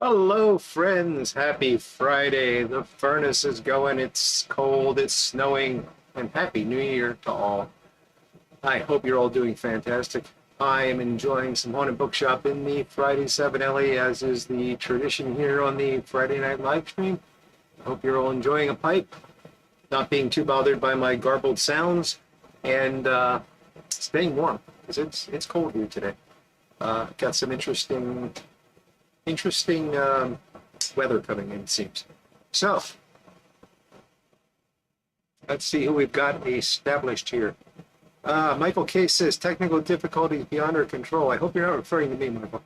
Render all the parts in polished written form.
Hello, friends. Happy Friday. The furnace is going. It's cold. It's snowing. And Happy New Year to all. I hope you're all doing fantastic. I am enjoying some Haunted Bookshop in the Friday 7 Ellie, as is the tradition here on the Friday night live stream. I hope you're all enjoying a pipe, not being too bothered by my garbled sounds, and staying warm, because it's cold here today. Got some interesting weather coming in, it seems. So, let's see who we've got established here. Michael Case says, technical difficulties beyond our control. I hope you're not referring to me, Michael.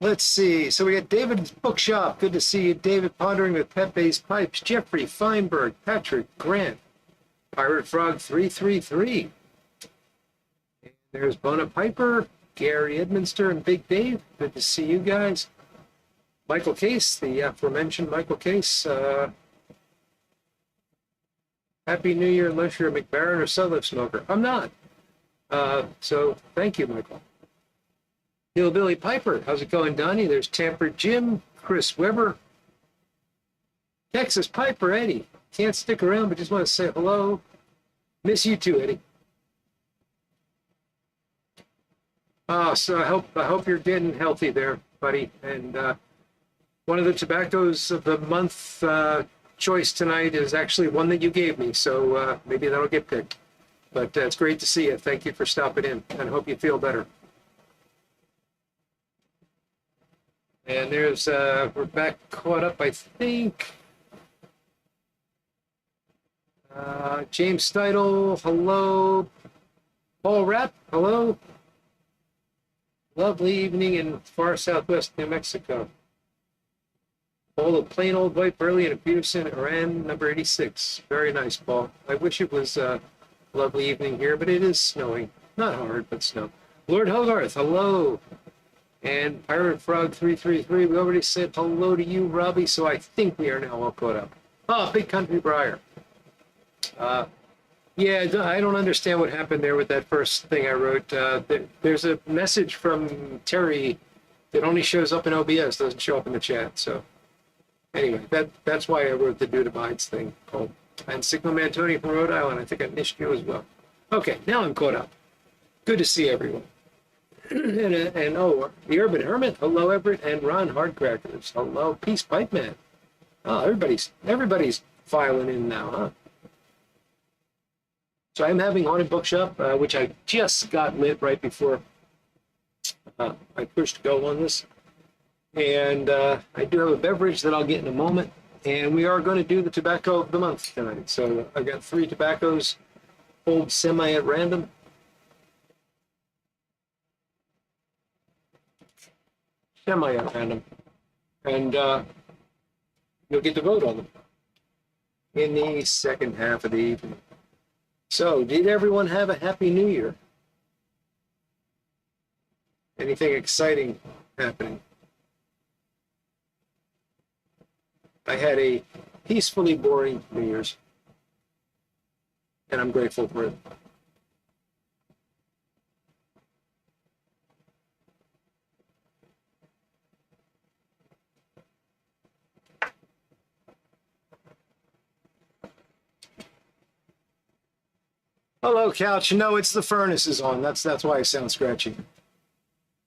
Let's see. So we got David's Bookshop. Good to see you. David Pondering with Pet-Based Pipes. Jeffrey Feinberg. Patrick Grant. Pirate Frog 333. And there's Bona Piper. Gary Edminster and Big Dave. Good to see you guys. Michael Case, the aforementioned Michael Case. Happy New Year unless you're a McBaron or Sudliff smoker. I'm not. So thank you, Michael. Hillbilly Piper. How's it going, Donnie? There's Tampered Jim, Chris Weber. Texas Piper, Eddie. Can't stick around, but just want to say hello. Miss you too, Eddie. So I hope you're getting healthy there, buddy. And one of the tobaccos of the month choice tonight is actually one that you gave me, so maybe that'll get picked. But it's great to see you. Thank you for stopping in, and hope you feel better. And there's we're back caught up, I think. James Steidel, hello. Paul Rapp, hello. Lovely evening in far southwest New Mexico. Bowl of plain old white burley and a Peterson Iran number 86. Very nice, Paul. I wish it was a lovely evening here, but it is snowing. Not hard, but snow. Lord Hogarth, hello. And Pirate Frog 333, we already said hello to you, Robbie, so I think we are now all caught up. Oh, Big Country Briar. Yeah, I don't understand what happened there with that first thing I wrote. There's a message from Terry that only shows up in OBS, doesn't show up in the chat. So anyway, that's why I wrote the Dude Abides thing. Called. And Sigma Mantoni from Rhode Island, I think I missed you as well. Okay, now I'm caught up. Good to see everyone. and oh, the Urban Hermit, hello Everett, and Ron Hardcrackers, hello Peace Pipe Man. Oh, everybody's filing in now, huh? So I'm having Haunted Bookshop, which I just got lit right before I pushed go on this. And I do have a beverage that I'll get in a moment. And we are going to do the tobacco of the month tonight. So I've got 3 tobaccos, pulled semi at random. Semi at random. And you'll get to vote on them in the second half of the evening. So, did everyone have a Happy New Year? Anything exciting happening? I had a peacefully boring New Year's, and I'm grateful for it. Hello, Couch. No, it's the furnace is on. That's why I sound scratchy.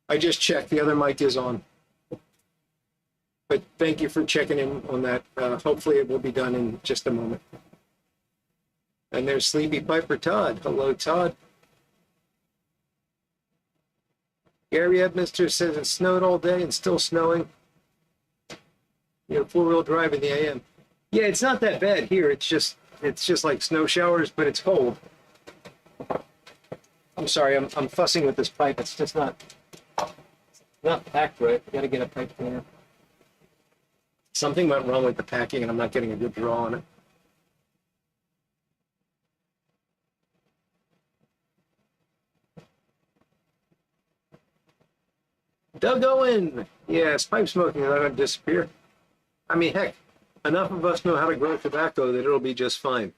I just checked. The other mic is on. But thank you for checking in on that. Hopefully it will be done in just a moment. And there's Sleepy Piper Todd. Hello, Todd. Gary Edminster says it snowed all day and still snowing. You know, 4-wheel drive in the AM. Yeah, it's not that bad here. It's just like snow showers, but it's cold. I'm sorry, I'm fussing with this pipe. It's just not packed right. I gotta get a pipe cleaner. Something went wrong with the packing and I'm not getting a good draw on it. Doug Owen! Yes, pipe smoking is not gonna disappear. I mean, heck, enough of us know how to grow tobacco that it'll be just fine.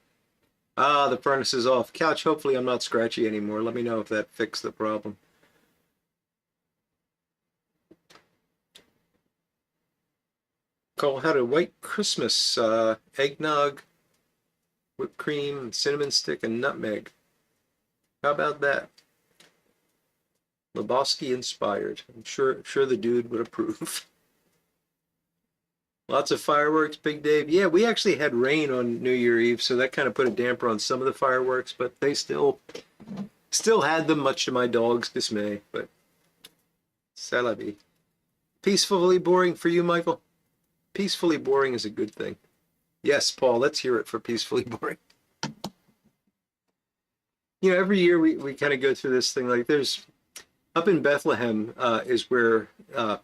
Ah, the furnace is off. Couch, hopefully I'm not scratchy anymore. Let me know if that fixed the problem. Call had a white Christmas, eggnog, whipped cream, cinnamon stick, and nutmeg. How about that? Lebowski inspired. I'm sure the dude would approve. Lots of fireworks, Big Dave. Yeah, we actually had rain on New Year Eve, so that kind of put a damper on some of the fireworks, but they still had them, much to my dog's dismay. But c'est la vie. Peacefully boring for you, Michael? Peacefully boring is a good thing. Yes, Paul, let's hear it for peacefully boring. You know, every year we kind of go through this thing. Like there's up in Bethlehem is where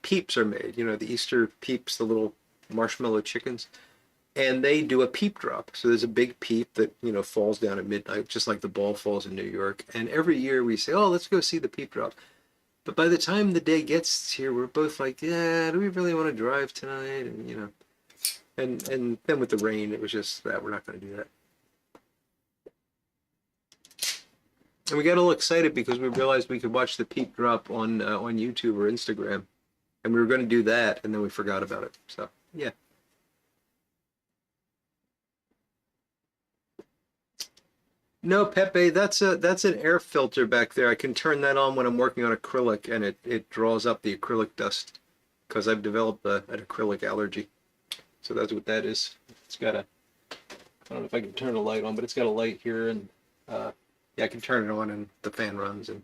peeps are made. You know, the Easter peeps, the little marshmallow chickens, and they do a peep drop. So there's a big peep that, you know, falls down at midnight, just like the ball falls in New York. And every year we say, oh, let's go see the peep drop. But by the time the day gets here, we're both like, yeah, do we really want to drive tonight? And, you know, and then with the rain, it was just that we're not going to do that. And we got a little excited because we realized we could watch the peep drop on YouTube or Instagram. And we were going to do that, and then we forgot about it. So, yeah. No, Pepe, that's an air filter back there. I can turn that on when I'm working on acrylic, and it draws up the acrylic dust because I've developed an acrylic allergy. So that's what that is. It's got a, I don't know if I can turn the light on, but it's got a light here, and yeah, I can turn it on, and the fan runs, and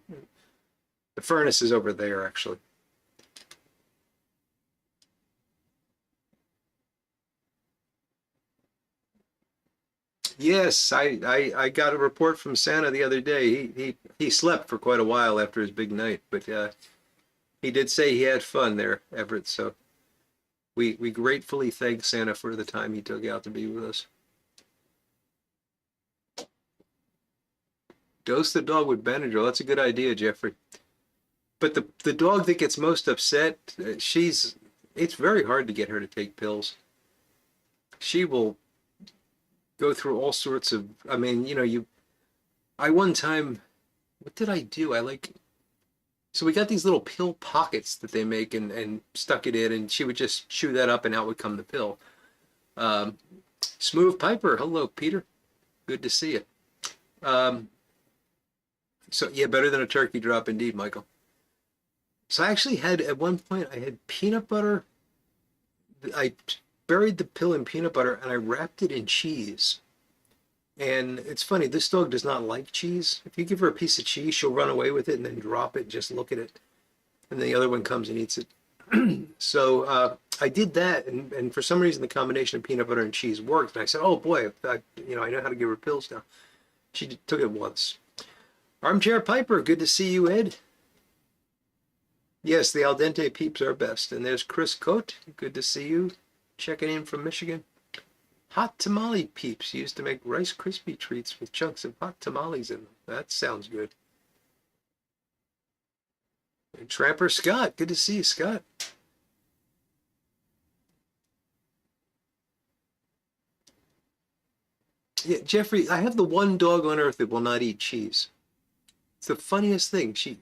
the furnace is over there, actually. Yes, I got a report from Santa the other day. He slept for quite a while after his big night, but he did say he had fun there, Everett. So we gratefully thank Santa for the time he took out to be with us. Dose the dog with Benadryl. That's a good idea, Jeffrey. But the dog that gets most upset, it's very hard to get her to take pills. She will go through all sorts of, I mean, you know, I one time, what did I do? So we got these little pill pockets that they make and stuck it in, and she would just chew that up and out would come the pill. Smooth Piper, hello, Peter. Good to see you. So yeah, better than a turkey drop indeed, Michael. So I actually had, at one point, I had peanut butter. I buried the pill in peanut butter and I wrapped it in cheese. And it's funny, this dog does not like cheese. If you give her a piece of cheese, she'll run away with it and then drop it and just look at it. And the other one comes and eats it. So I did that, and for some reason the combination of peanut butter and cheese worked. And I said, oh boy, I know how to give her pills now. She took it once. Armchair Piper, good to see you, Ed. Yes, the al dente peeps are best. And there's Chris Coate, good to see you, checking in from Michigan. Hot tamale peeps used to make Rice Krispie treats with chunks of hot tamales in them. That sounds good. And Trapper Scott, good to see you, Scott. Yeah, Jeffrey, I have the one dog on earth that will not eat cheese. It's the funniest thing. She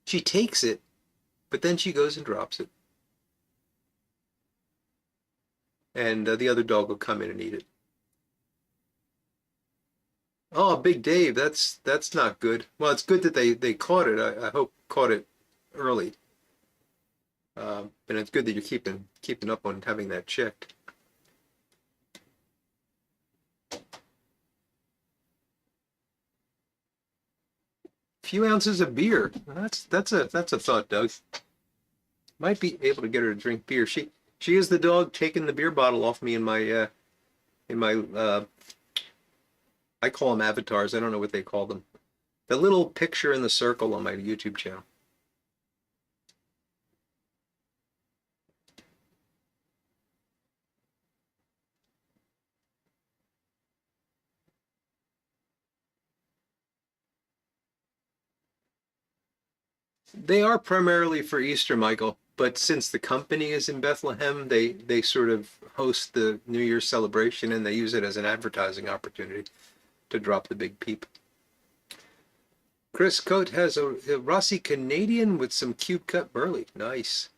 takes it, but then she goes and drops it. And the other dog will come in and eat it. Oh, Big Dave, that's not good. Well, it's good that they caught it. I hope caught it early. And it's good that you're keeping up on having that checked. Few ounces of beer. That's a thought, Doug. Might be able to get her to drink beer. She is the dog taking the beer bottle off me in my I call them avatars. I don't know what they call them. The little picture in the circle on my YouTube channel. They are primarily for Easter, Michael, but since the company is in Bethlehem, they sort of host the New Year's celebration and they use it as an advertising opportunity to drop the big peep. Chris Coate has a Rossi Canadian with some cube cut burley. Nice.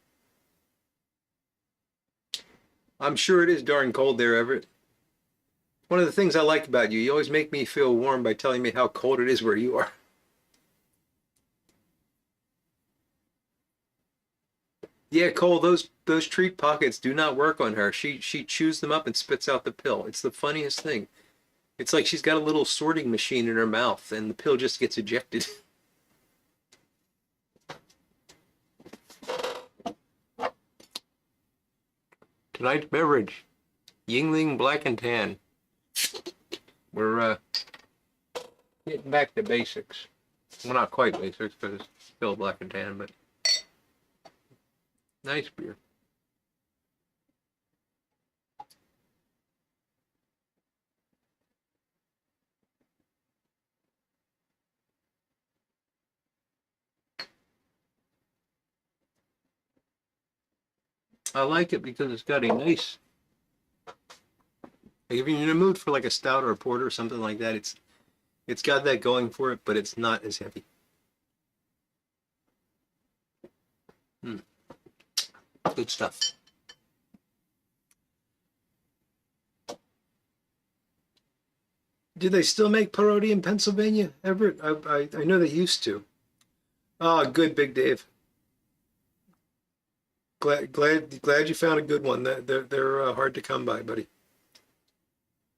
I'm sure it is darn cold there, Everett. One of the things I like about you, you always make me feel warm by telling me how cold it is where you are. Yeah, Cole, those treat pockets do not work on her. She chews them up and spits out the pill. It's the funniest thing. It's like she's got a little sorting machine in her mouth and the pill just gets ejected. Tonight's beverage, Yingling Black and Tan. We're getting back to basics. Well, not quite basics because it's still black and tan, but nice beer. I like it because it's got a nice, like if you're in the mood for like a stout or a porter or something like that, it's got that going for it, but it's not as heavy. Mm, good stuff. Do they still make Parodi in Pennsylvania, Everett? I know they used to. Oh, good, Big Dave. Glad you found a good one. They're hard to come by, buddy.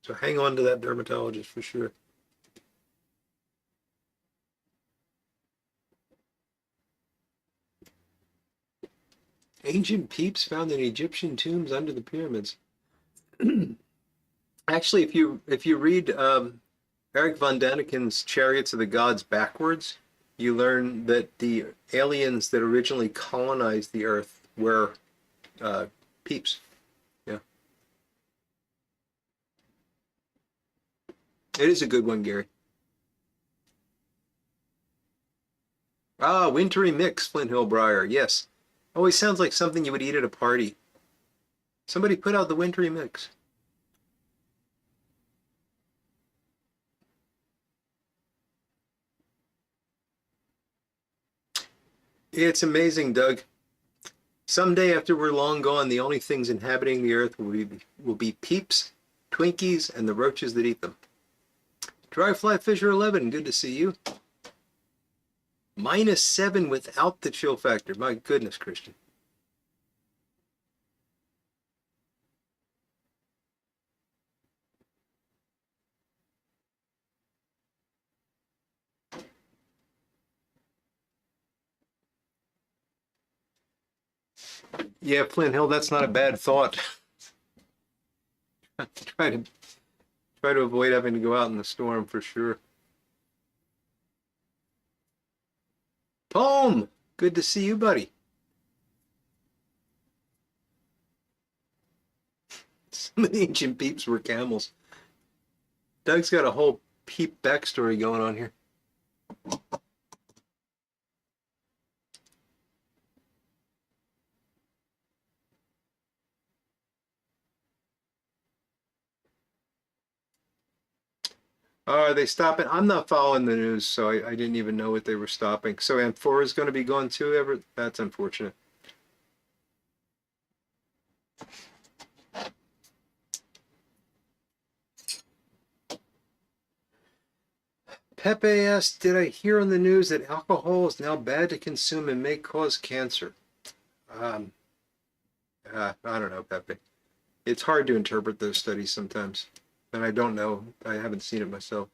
So hang on to that dermatologist for sure. Ancient peeps found in Egyptian tombs under the pyramids. Actually, if you read Eric von Daniken's Chariots of the Gods backwards, you learn that the aliens that originally colonized the Earth were peeps. Yeah, it is a good one, Gary. Ah, wintry mix, Flint Hill Briar. Yes, always sounds like something you would eat at a party. Somebody put out the wintry mix. It's amazing, Doug. Someday after we're long gone, the only things inhabiting the Earth will be peeps, Twinkies, and the roaches that eat them. Dry Fly Fisher 11, good to see you. -7 without the chill factor. My goodness, Christian. Yeah, Flint Hill, that's not a bad thought. try to try to avoid having to go out in the storm for sure. Poem, good to see you, buddy. Some of the ancient peeps were camels. Doug's got a whole peep backstory going on here. Are they stopping? I'm not following the news, so I didn't even know what they were stopping. So Amphora is going to be gone too, Everett? That's unfortunate. Pepe asked, did I hear on the news that alcohol is now bad to consume and may cause cancer? Um, I don't know, Pepe. It's hard to interpret those studies sometimes. And I don't know. I haven't seen it myself.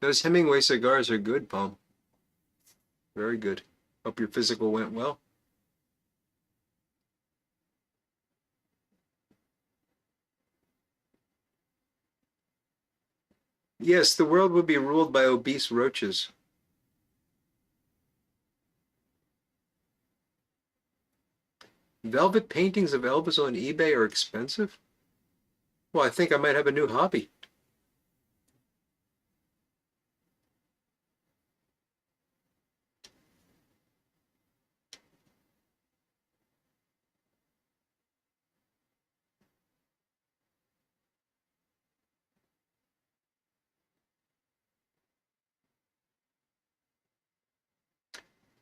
Those Hemingway cigars are good, Palm. Very good. Hope your physical went well. Yes, the world would be ruled by obese roaches. Velvet paintings of Elvis on eBay are expensive? Well, I think I might have a new hobby.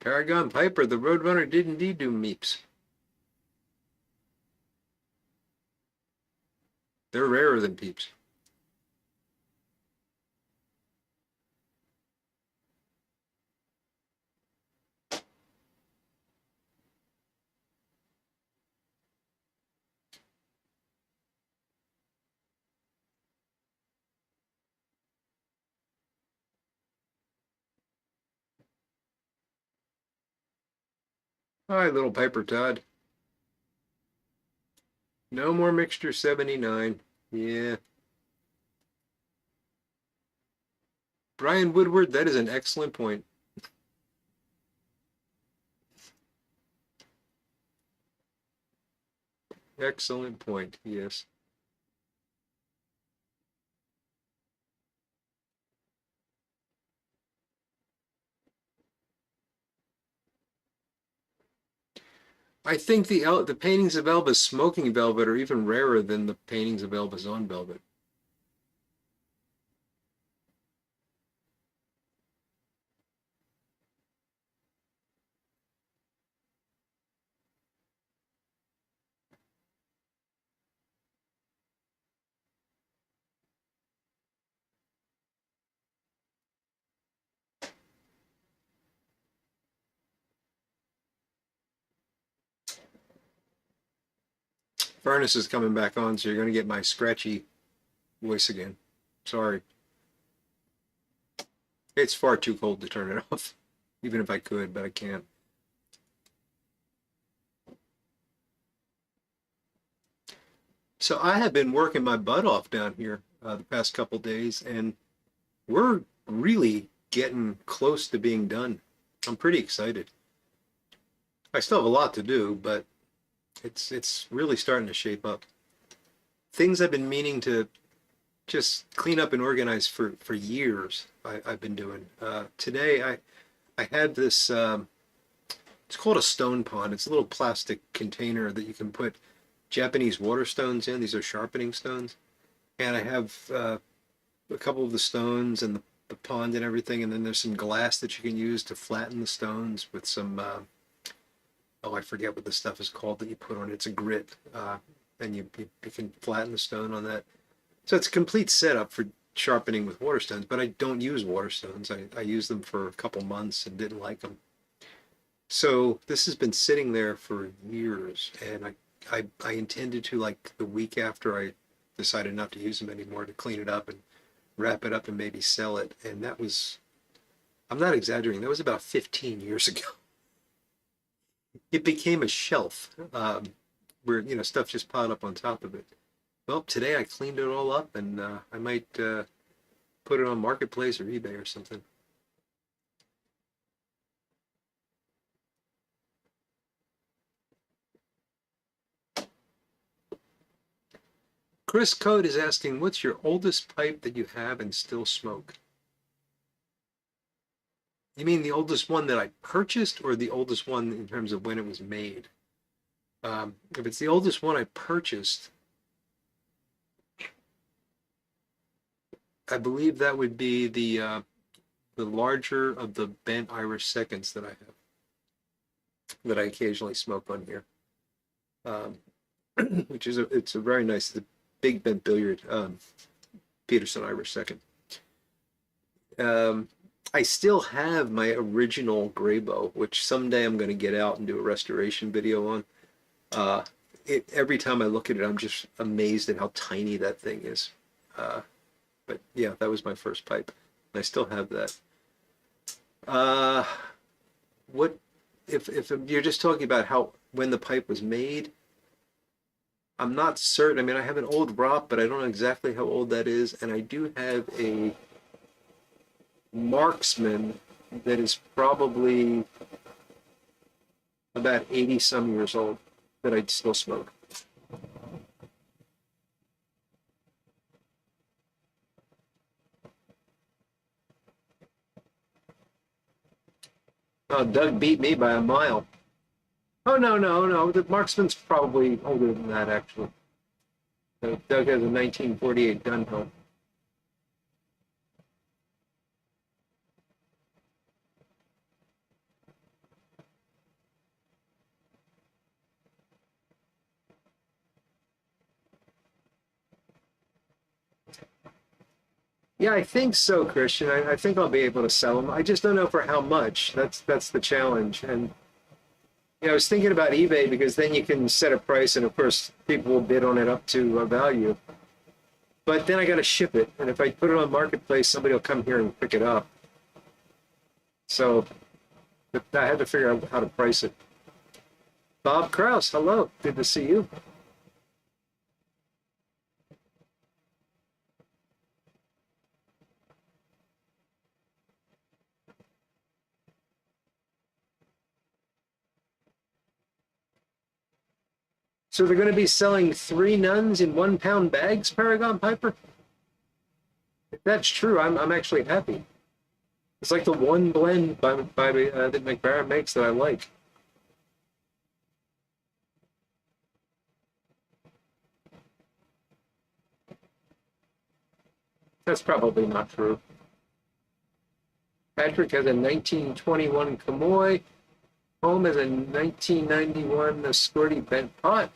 Paragon Piper, the Roadrunner did indeed do meeps. They're rarer than peeps. Hi, little Piper Todd. No more mixture 79. Yeah. Brian Woodward, that is an excellent point. Excellent point, yes. I think the paintings of Elba's smoking velvet are even rarer than the paintings of Elba's on velvet. Furnace is coming back on, so you're going to get my scratchy voice again. Sorry. It's far too cold to turn it off, even if I could, but I can't. So I have been working my butt off down here the past couple days, and we're really getting close to being done. I'm pretty excited. I still have a lot to do, but it's really starting to shape up. Things I've been meaning to just clean up and organize for years. I've been doing. Today I had this. It's called a stone pond. It's a little plastic container that you can put Japanese water stones in. These are sharpening stones, and I have a couple of the stones and the pond and everything, and then there's some glass that you can use to flatten the stones with some. Oh, I forget what the stuff is called that you put on it. It's a grit, and you can flatten the stone on that. So it's a complete setup for sharpening with water stones, but I don't use water stones. I used them for a couple months and didn't like them. So this has been sitting there for years, and I intended to, like, the week after I decided not to use them anymore, to clean it up and wrap it up and maybe sell it. And that was, I'm not exaggerating, that was about 15 years ago. It became a shelf where, stuff just piled up on top of it. Well, today I cleaned it all up, and I might put it on Marketplace or eBay or something. Chris Code is asking, what's your oldest pipe that you have and still smoke? You mean the oldest one that I purchased, or the oldest one in terms of when it was made? If it's the oldest one I purchased, I believe that would be the larger of the bent Irish seconds that I have, that I occasionally smoke on here, which is it's a very nice, it's a big bent billiard Peterson Irish second. I still have my original Graybow, which someday I'm going to get out and do a restoration video on. Every time I look at it, I'm just amazed at how tiny that thing is. But yeah, that was my first pipe. I still have that. What if you're just talking about when the pipe was made? I'm not certain. I mean, I have an old ROP, but I don't know exactly how old that is. And I do have a Marksman that is probably about 80 some years old that I'd still smoke. Oh, Doug beat me by a mile. Oh, no. The Marksman's probably older than that, actually. So Doug has a 1948 gun home. Yeah, I think so, Christian. I think I'll be able to sell them. I just don't know for how much. That's the challenge. And I was thinking about eBay because then you can set a price, and of course, people will bid on it up to a value. But then I got to ship it, and if I put it on Marketplace, somebody will come here and pick it up. So I had to figure out how to price it. Bob Kraus, hello. Good to see you. So they're going to be selling 3 nuns in 1 pound bags, Paragon Piper? If that's true, I'm actually happy. It's like the one blend that McBaron makes that I like. That's probably not true. Patrick has a 1921 Kamoy. Home has a 1991 Squirty bent pot.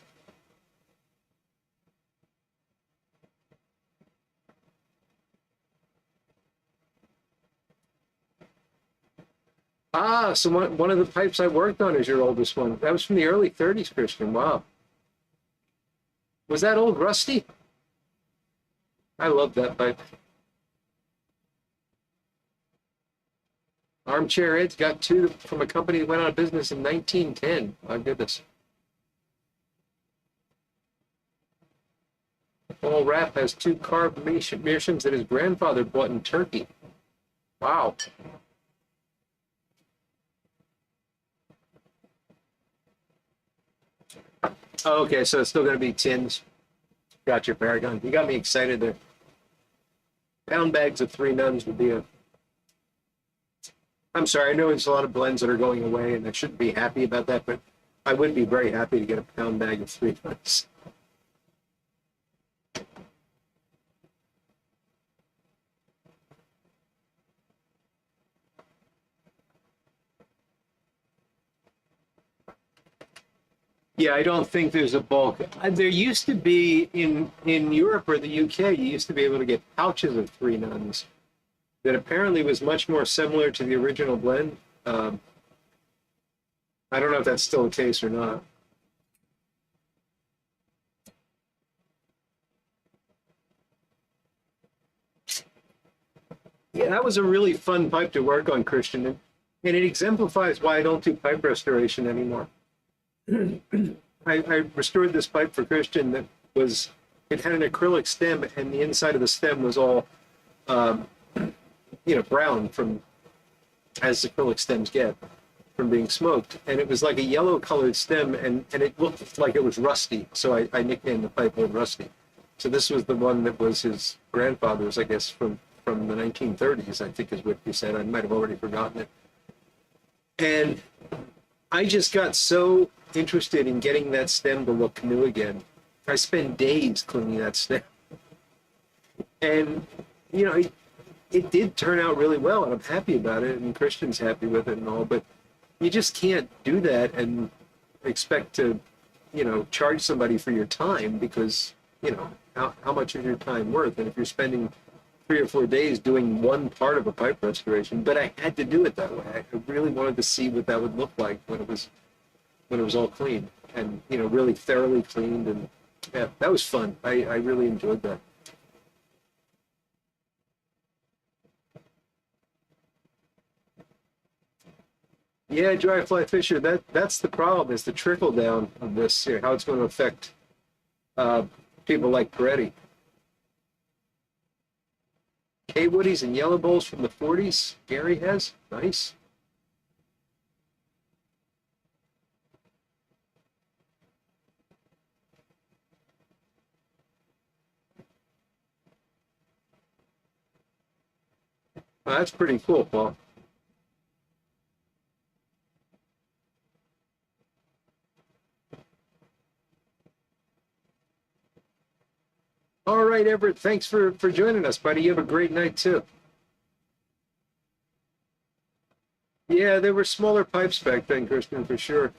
Ah, so one of the pipes I worked on is your oldest one. That was from the early 30s, Christian. Wow. Was that old Rusty? I love that pipe. Armchair Ed's got 2 from a company that went out of business in 1910. My goodness. Paul Rapp has 2 carved Meerschaums that his grandfather bought in Turkey. Wow. Oh, okay, so it's still going to be tins. Gotcha, Paragon. You got me excited there. Pound bags of 3 nuns would be a... I'm sorry, I know it's a lot of blends that are going away, and I shouldn't be happy about that, but I would be very happy to get a pound bag of 3 nuns. Yeah, I don't think there's a bulk. There used to be in Europe or the UK, you used to be able to get pouches of 3 nuns that apparently was much more similar to the original blend. Um, I don't know if that's still the case or not. Yeah, that was a really fun pipe to work on, Christian, and it exemplifies why I don't do pipe restoration anymore. I restored this pipe for Christian that was, it had an acrylic stem, and the inside of the stem was all, um, brown from, as acrylic stems get, from being smoked. And it was like a yellow colored stem, and it looked like it was rusty. So I nicknamed the pipe Old Rusty. So this was the one that was his grandfather's, I guess, from the 1930s, I think is what he said. I might have already forgotten it. And I just got so interested in getting that stem to look new again. I spent days cleaning that stem. And, it did turn out really well, and I'm happy about it, and Christian's happy with it and all, but you just can't do that and expect to, charge somebody for your time because, how much is your time worth? And if you're spending 3 or 4 days doing one part of a pipe restoration, but I had to do it that way. I really wanted to see what that would look like when it was all clean and really thoroughly cleaned, and yeah, that was fun. I really enjoyed that. Yeah, dry fly fisher. That's the problem, is the trickle down of this here, how it's going to affect uh, people like Peretti. K Woodies and yellow bowls from the 40s. Gary has nice. Well, that's pretty cool, Paul. All right, Everett. Thanks for joining us, buddy. You have a great night too. Yeah, there were smaller pipes back then, Christian, for sure.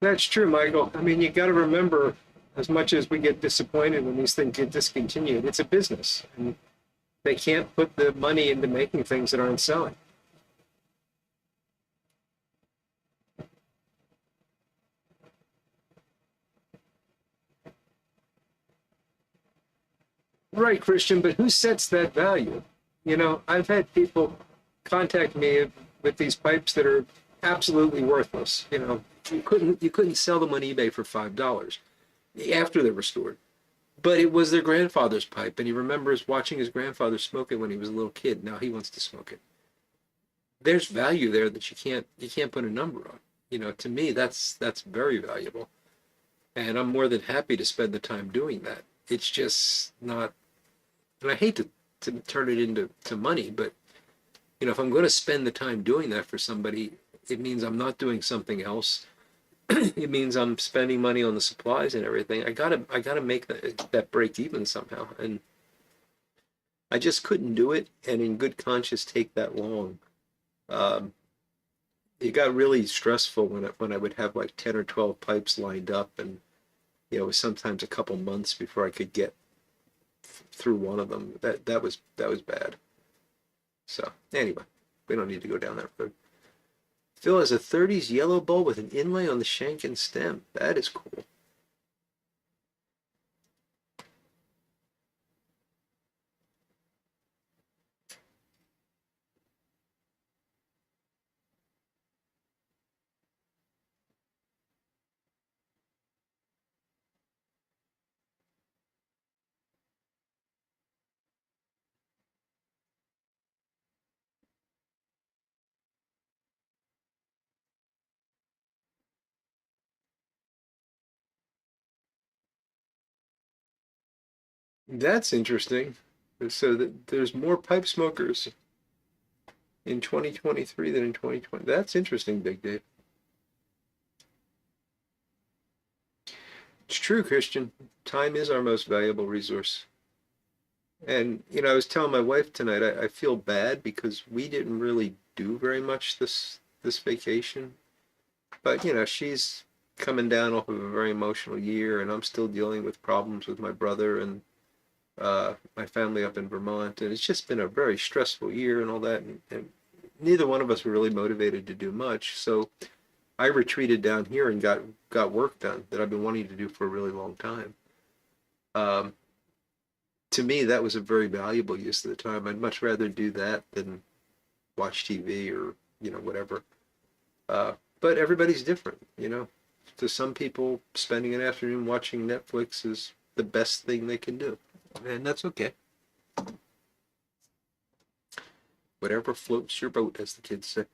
That's true, Michael. I mean, you got to remember, as much as we get disappointed when these things get discontinued, it's a business, and they can't put the money into making things that aren't selling. Right, Christian, but who sets that value? You know, I've had people contact me with these pipes that are absolutely worthless. You know, you couldn't sell them on eBay for $5 after they're restored. But it was their grandfather's pipe, and he remembers watching his grandfather smoke it when he was a little kid. Now he wants to smoke it. There's value there that you can't put a number on. You know, to me, that's very valuable, and I'm more than happy to spend the time doing that. It's just not, and I hate to turn it into money, but you know, if I'm going to spend the time doing that for somebody, it means I'm not doing something else. It means I'm spending money on the supplies and everything. I gotta make that break even somehow, and I just couldn't do it, and in good conscience take that long. Um, it got really stressful when I would have like 10 or 12 pipes lined up, and you know, it was sometimes a couple months before I could get through one of them. That was bad. So anyway, we don't need to go down that road. Phil has a 30s yellow bulb with an inlay on the shank and stem. That is cool. That's interesting. So there's more pipe smokers in 2023 than in 2020. That's interesting, Big Dave. It's true, Christian. Time is our most valuable resource. And, you know, I was telling my wife tonight, I feel bad because we didn't really do very much this vacation. But, you know, she's coming down off of a very emotional year, and I'm still dealing with problems with my brother and my family up in Vermont. And it's just been a very stressful year and all that. And neither one of us were really motivated to do much. So I retreated down here and got work done that I've been wanting to do for a really long time. Um, to me, that was a very valuable use of the time. I'd much rather do that than watch TV or you know whatever. But everybody's different, you know. To some people, spending an afternoon watching Netflix is the best thing they can do, and that's okay. Whatever floats your boat, as the kids say.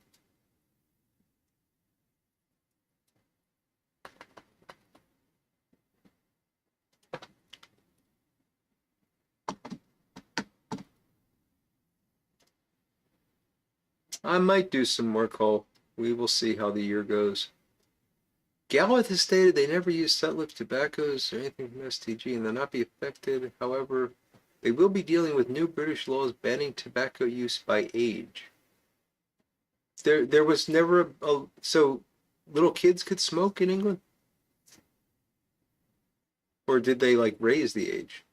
I might do some more call. We will see how the year goes. Gallup has stated they never use set-lift tobaccos or anything from STG and they'll not be affected. However, they will be dealing with new British laws banning tobacco use by age. There was never so little kids could smoke in England, or did they like raise the age?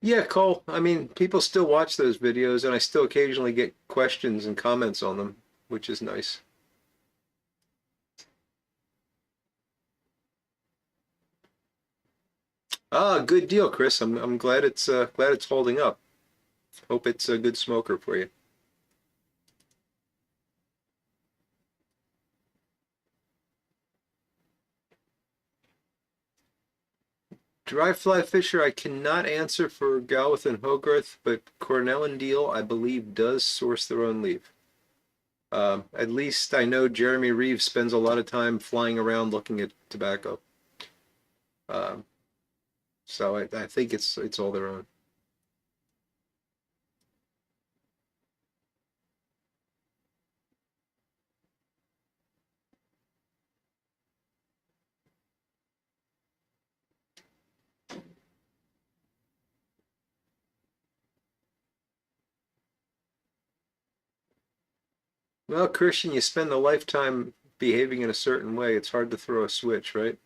Yeah, Cole. I mean, people still watch those videos, and I still occasionally get questions and comments on them, which is nice. Ah, good deal, Chris. I'm glad it's holding up. Hope it's a good smoker for you. Dry fly fisher, I cannot answer for Galwith and Hogarth, but Cornell and Deal, I believe, does source their own leaf. At least I know Jeremy Reeves spends a lot of time flying around looking at tobacco. Um, so I think it's all their own. Well, Christian, you spend a lifetime behaving in a certain way. It's hard to throw a switch, right?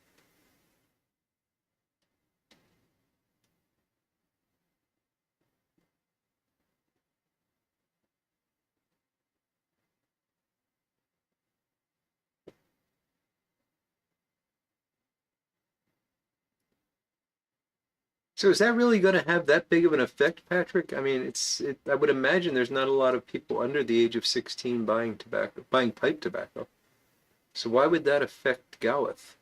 So is that really going to have that big of an effect, Patrick? I mean, I would imagine there's not a lot of people under the age of 16 buying tobacco, buying pipe tobacco. So why would that affect Galwith?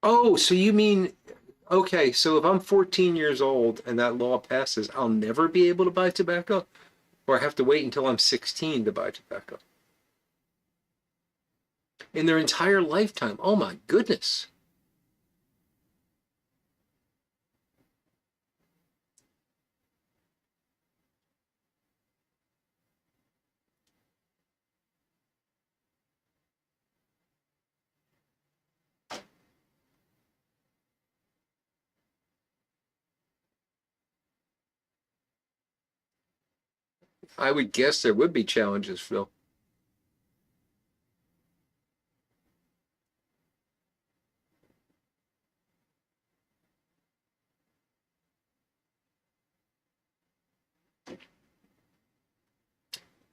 Oh, so you mean, okay, so if I'm 14 years old and that law passes, I'll never be able to buy tobacco? Or I have to wait until I'm 16 to buy tobacco? In their entire lifetime. Oh my goodness. I would guess there would be challenges, Phil.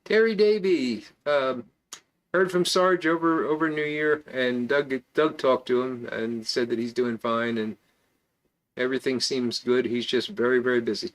Terry Davy, heard from Sarge over New Year, and Doug talked to him and said that he's doing fine and everything seems good. He's just very busy.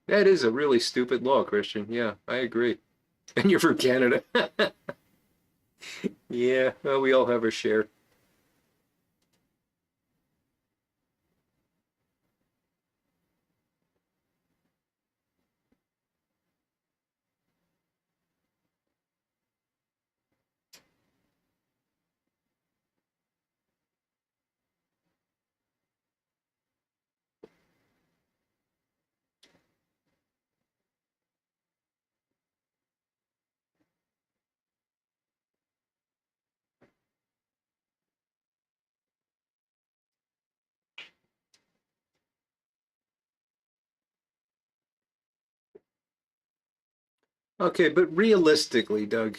That is a really stupid law, Christian. Yeah, I agree. And you're from Canada. Yeah, well, we all have our share. Okay, but realistically, Doug,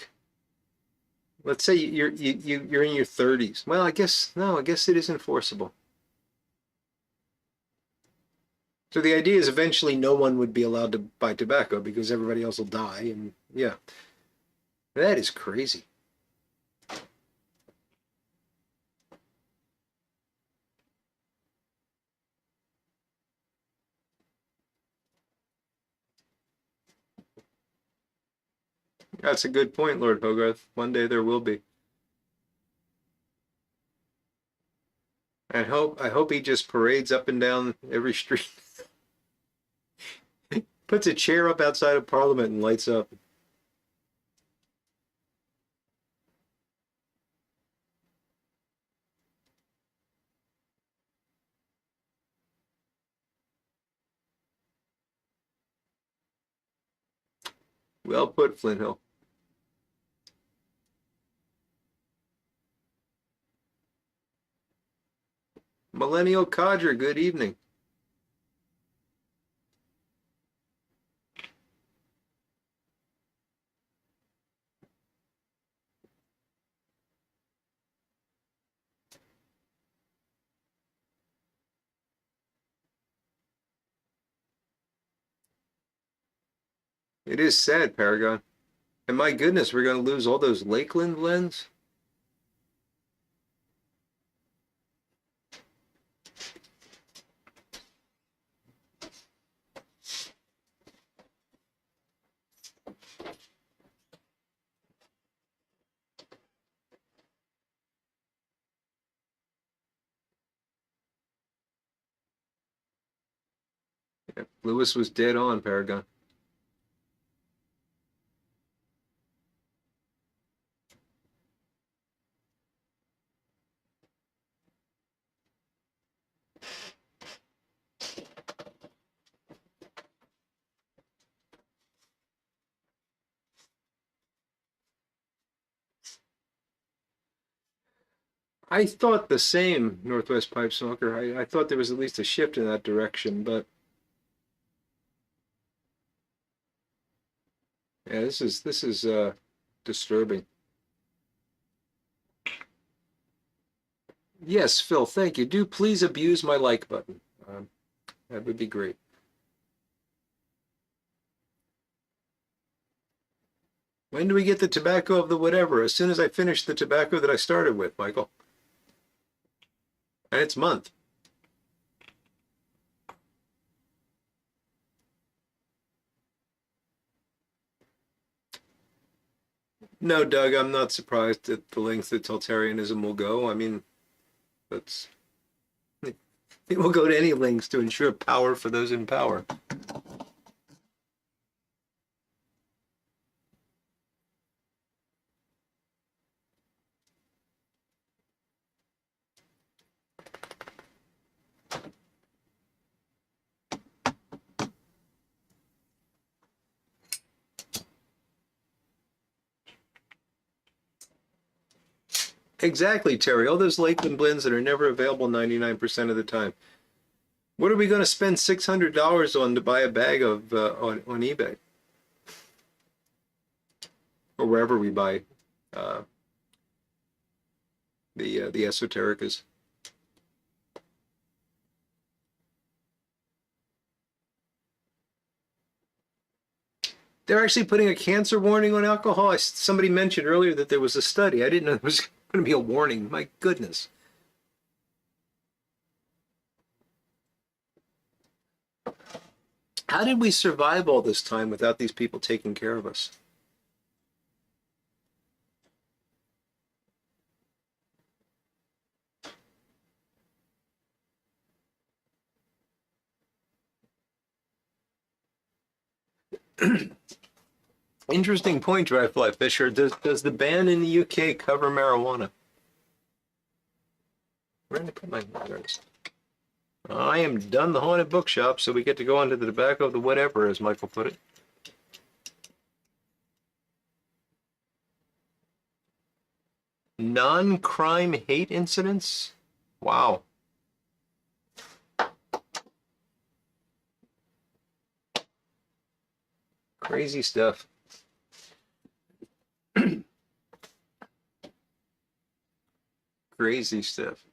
let's say you're in your 30s. Well, I guess no, I guess it is enforceable. So the idea is eventually no one would be allowed to buy tobacco because everybody else will die, and yeah, that is crazy. That's a good point, Lord Hogarth. One day there will be. I hope he just parades up and down every street, puts a chair up outside of Parliament and lights up. Well put, Flint Hill. Millennial Codger, good evening. It is sad, Paragon. And my goodness, we're going to lose all those Lakeland blends? Yeah, Lewis was dead on, Paragon. I thought the same, Northwest Pipe Smoker. I thought there was at least a shift in that direction, but yeah, this is disturbing. Yes, Phil, thank you. Do please abuse my like button. That would be great. When do we get the tobacco of the whatever? As soon as I finish the tobacco that I started with, Michael. And it's month. No, Doug, I'm not surprised at the length that totalitarianism will go. I mean, that's it will go to any lengths to ensure power for those in power. Exactly, Terry. All those Lakeland blends that are never available 99% of the time. What are we going to spend $600 on to buy a bag of on eBay or wherever we buy uh, the esotericas? They're actually putting a cancer warning on alcohol. Somebody mentioned earlier that there was a study. I didn't know there was going to be a warning. My goodness. How did we survive all this time without these people taking care of us? Interesting point, Dry Fly Fisher. Does the ban in the UK cover marijuana? Where did I put my letters? I am done the haunted bookshop, so we get to go on to the tobacco of the whatever, as Michael put it. Non-crime hate incidents? Wow. Crazy stuff. Crazy stuff.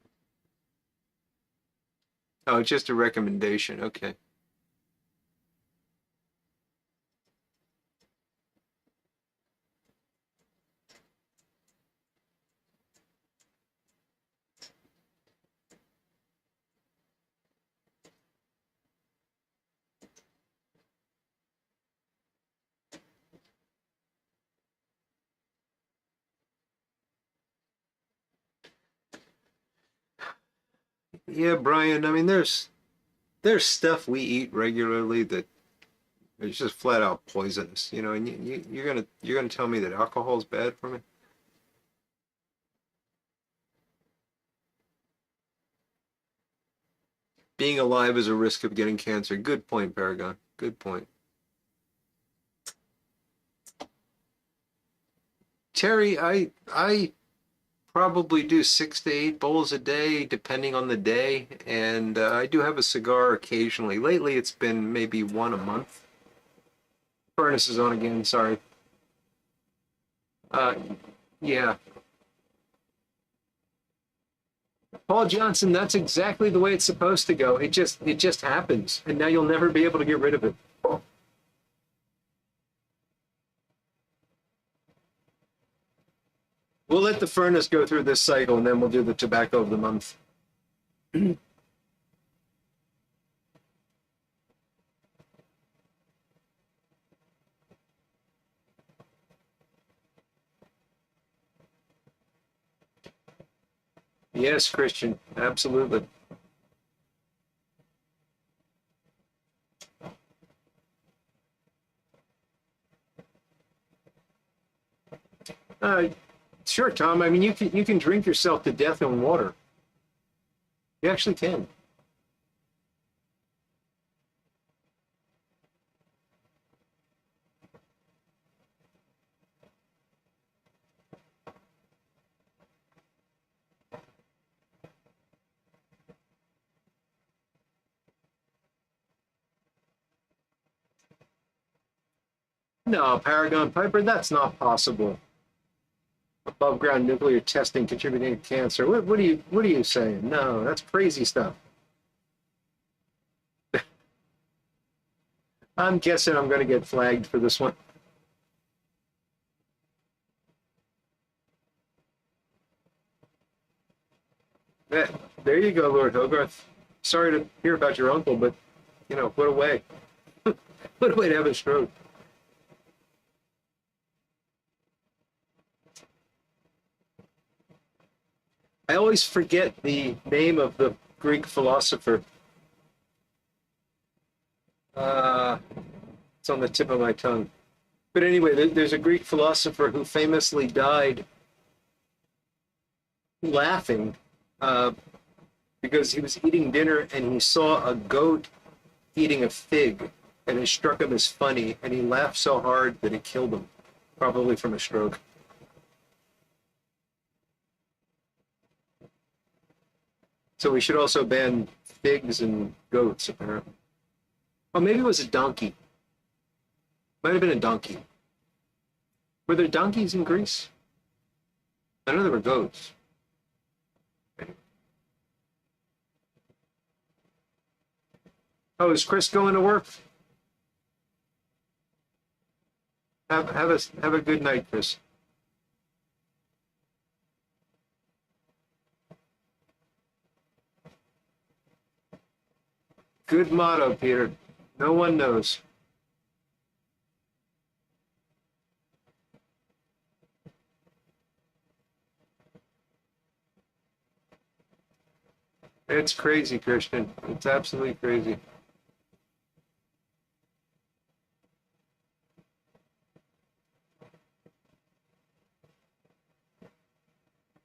Oh, it's just a recommendation. Okay. Yeah, Brian, I mean, there's stuff we eat regularly that is just flat out poisonous, you know, and you're gonna tell me that alcohol is bad for me? Being alive is a risk of getting cancer. Good point, Paragon. Good point. Terry, I probably do 6 to 8 bowls a day, depending on the day, and I do have a cigar occasionally. Lately, it's been maybe one a month. Furnace is on again. Sorry. Uh, yeah. Paul Johnson, that's exactly the way it's supposed to go. It just happens, and now you'll never be able to get rid of it. We'll let the furnace go through this cycle, and then we'll do the tobacco of the month. Yes, Christian, absolutely. Uh, sure, Tom. I mean, you can drink yourself to death in water. You actually can. No, Paragon Piper, that's not possible. Above ground nuclear testing contributing to cancer. What are you saying? No, that's crazy stuff. I'm guessing I'm going to get flagged for this one. Yeah, there you go, Lord Hogarth. Sorry to hear about your uncle, but what a way. What a way to have a stroke. I always forget the name of the Greek philosopher. Uh, it's on the tip of my tongue. But anyway, there's a Greek philosopher who famously died laughing uh, because he was eating dinner and he saw a goat eating a fig, and it struck him as funny, and he laughed so hard that it killed him, probably from a stroke. So we should also ban figs and goats, apparently. Oh, maybe it was a donkey. Might have been a donkey. Were there donkeys in Greece? I know there were goats. Oh, is Chris going to work? Have a good night, Chris. Good motto, Peter. No one knows. It's crazy, Christian. It's absolutely crazy.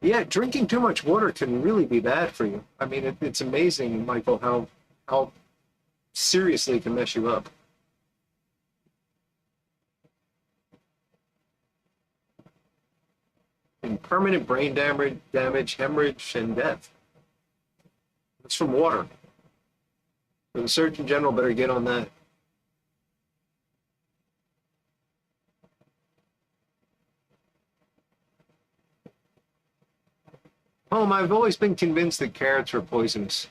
Yeah, drinking too much water can really be bad for you. I mean, it's amazing, Michael, how seriously it can mess you up. And permanent brain damage, hemorrhage, and death. It's from water. So the Surgeon General better get on that. I've always been convinced that carrots were poisonous.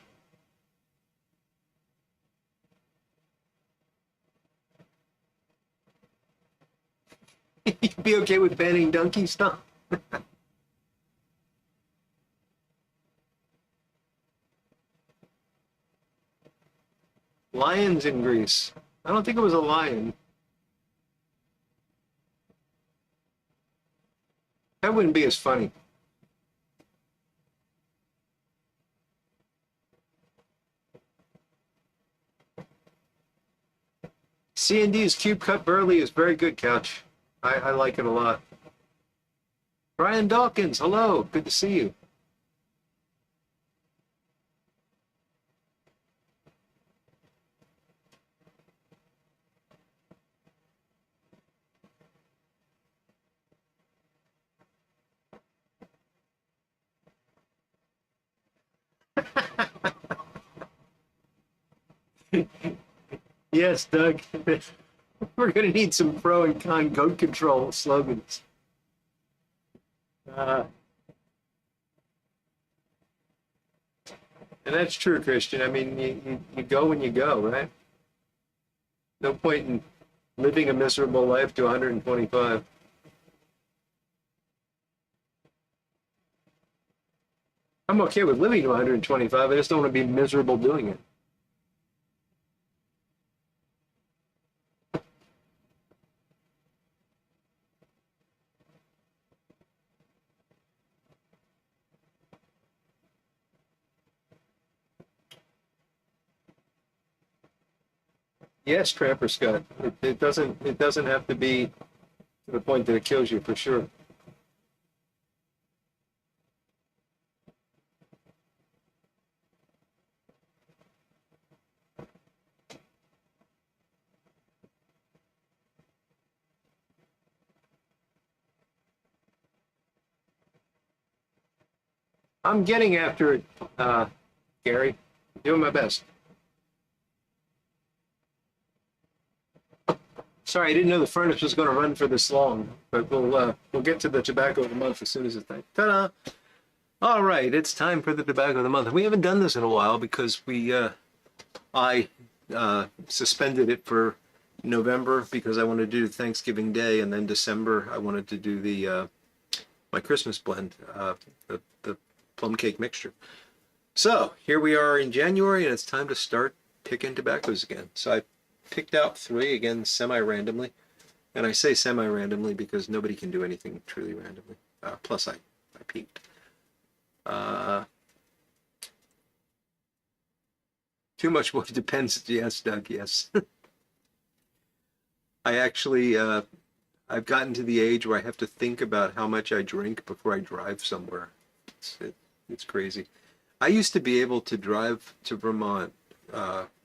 You'd be okay with banning donkey stuff? Lions in Greece. I don't think it was a lion. That wouldn't be as funny. C&D's cube cut burley is very good, Couch. I like it a lot. Brian Dawkins, hello. Good to see you. Yes, Doug. We're going to need some pro and con goat control slogans. And that's true, Christian. I mean, you go when you go, right? No point in living a miserable life to 125. I'm okay with living to 125. I just don't want to be miserable doing it. Yes, Tramper Scott. It doesn't have to be to the point that it kills you for sure. I'm getting after it, Gary. Doing my best. Sorry, I didn't know the furnace was going to run for this long, but we'll get to the tobacco of the month as soon as it's time. Ta-da! All right, it's time for the tobacco of the month. We haven't done this in a while because I suspended it for November because I wanted to do Thanksgiving Day, and then December I wanted to do the my Christmas blend, the plum cake mixture. So here we are in January, and it's time to start picking tobaccos again. So I picked out 3 again, semi-randomly, and I say semi-randomly because nobody can do anything truly randomly. Plus, I peeked. Too much wood depends. Yes, Doug. Yes. I actually I've gotten to the age where I have to think about how much I drink before I drive somewhere. It's crazy. I used to be able to drive to Vermont.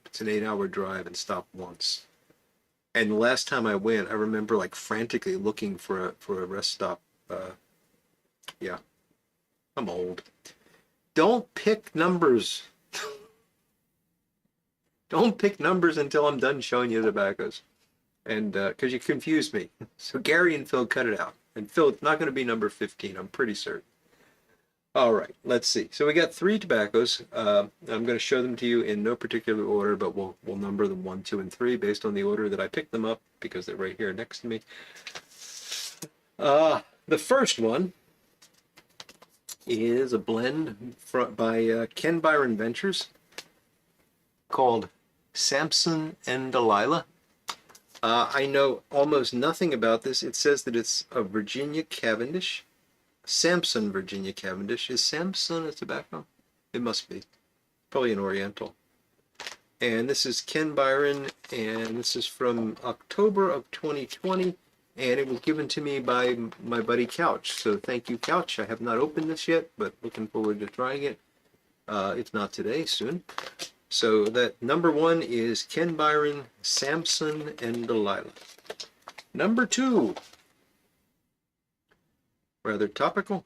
It's an 8-hour drive and stop once. And the last time I went, I remember like frantically looking for a rest stop. Yeah, I'm old. Don't pick numbers. Don't pick numbers until I'm done showing you the tobaccos. And because you confused me. So Gary and Phil cut it out. And Phil, it's not going to be number 15, I'm pretty certain. All right, let's see. So we got 3 tobaccos. I'm going to show them to you in no particular order, but we'll number them 1, 2, and 3 based on the order that I picked them up because they're right here next to me. The first one is a blend by Ken Byron Ventures called Samson and Delilah. I know almost nothing about this. It says that it's a Virginia Cavendish. Samson Virginia Cavendish. Is Samson a tobacco? It must be. Probably an Oriental. And this is Ken Byron, and this is from October of 2020, and it was given to me by my buddy Couch. So thank you, Couch. I have not opened this yet, but looking forward to trying it. If not today, soon. So that number 1 is Ken Byron, Samson and Delilah. Number 2, rather topical.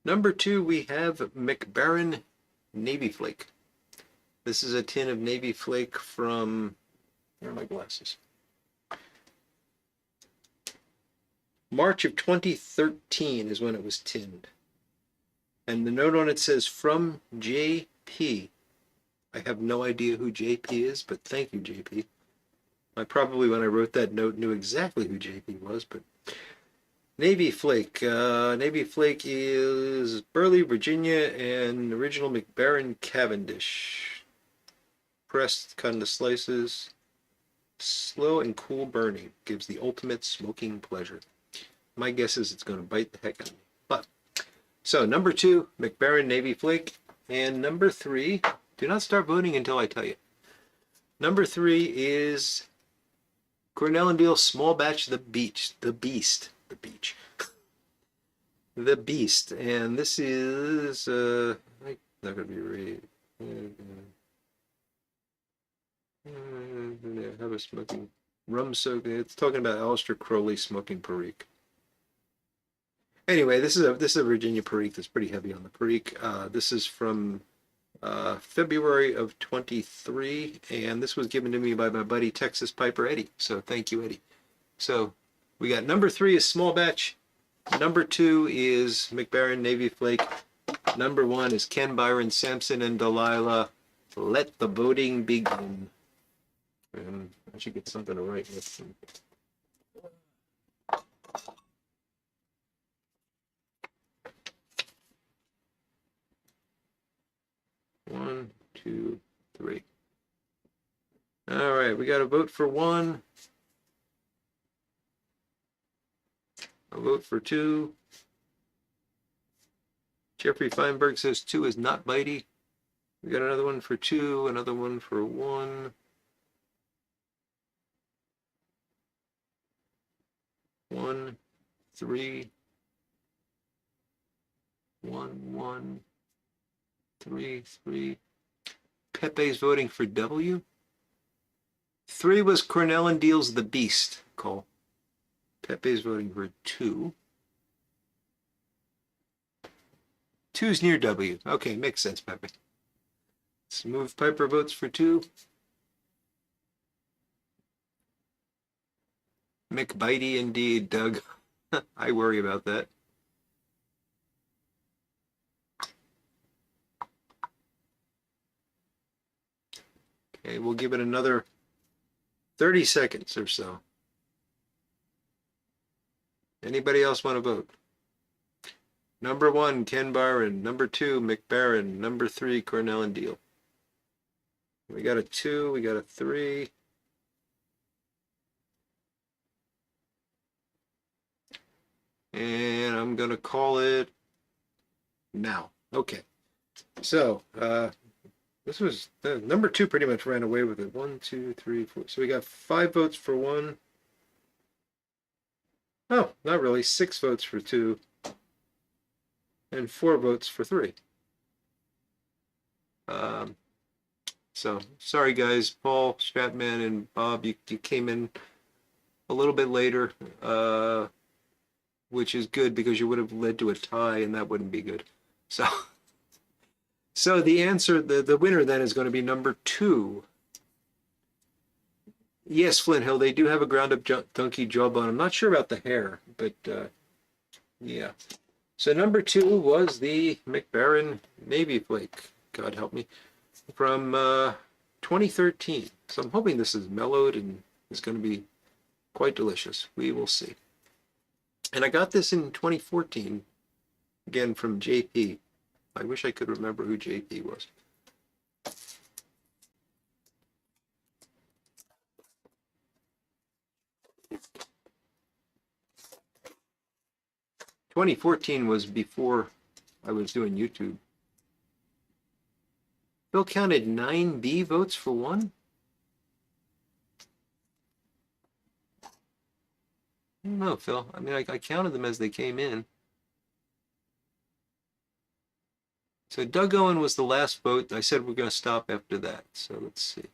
Number 2, we have McBaron Navy Flake. This is a tin of Navy Flake from, where are my glasses? March of 2013 is when it was tinned. And the note on it says, from JP. I have no idea who JP is, but thank you, JP. I probably, when I wrote that note, knew exactly who JP was, but Navy Flake. Navy Flake is Burley, Virginia, and original McBaron Cavendish. Pressed, cut into slices. Slow and cool burning gives the ultimate smoking pleasure. My guess is it's going to bite the heck out of me. But so number 2, McBaron Navy Flake, and number 3. Do not start voting until I tell you. Number 3 is Cornell and Beale Small Batch The Beast. The Beast. And this is not gonna be read. Have a smoking rum soak. It's talking about Aleister Crowley smoking Perique. Anyway, this is a Virginia Perique that's pretty heavy on the Perique. This is from February of 23, and this was given to me by my buddy Texas Piper Eddie. So thank you, Eddie. So we got number 3 is small batch. Number 2 is McBaron Navy Flake. Number 1 is Ken Byron, Samson and Delilah. Let the voting begin. And I should get something to write with. we got a vote for 1. A vote for 2. Jeffrey Feinberg says 2 is not bitey. We got another one for 2, another one for 1. 1, 3. 1, 1, 3, 3. Pepe's voting for W. 3 was Cornell and Deal's The Beast, Cole. Pepe's voting for 2. 2's near W. Okay, makes sense, Pepe. Smooth Piper votes for 2. McBitey indeed, Doug. I worry about that. Okay, we'll give it another 30 seconds or so. Anybody else want to vote? Number 1, Ken Byron. Number 2, McBarron. Number 3, Cornell and Deal. We got a 2, we got a 3. And I'm going to call it now. Okay. So, this was, number 2 pretty much ran away with it. 1, 2, 3, 4. So we got 5 votes for 1. Oh, not really. 6 votes for 2. And 4 votes for 3. So, sorry guys, Paul, Stratman, and Bob, you came in a little bit later, which is good because you would have led to a tie, and that wouldn't be good. So the answer, the winner then is going to be number 2. Yes, Flint Hill, they do have a ground-up donkey jawbone. I'm not sure about the hair, but yeah. So number 2 was the McBarron Navy Flake, God help me, from 2013. So I'm hoping this is mellowed and is going to be quite delicious. We will see. And I got this in 2014, again from JP. I wish I could remember who JP was. '14 was before I was doing YouTube. Bill counted 9 B votes for 1? I don't know, Phil. I mean, I counted them as they came in. So Doug Owen was the last vote. I said we're going to stop after that. So let's see.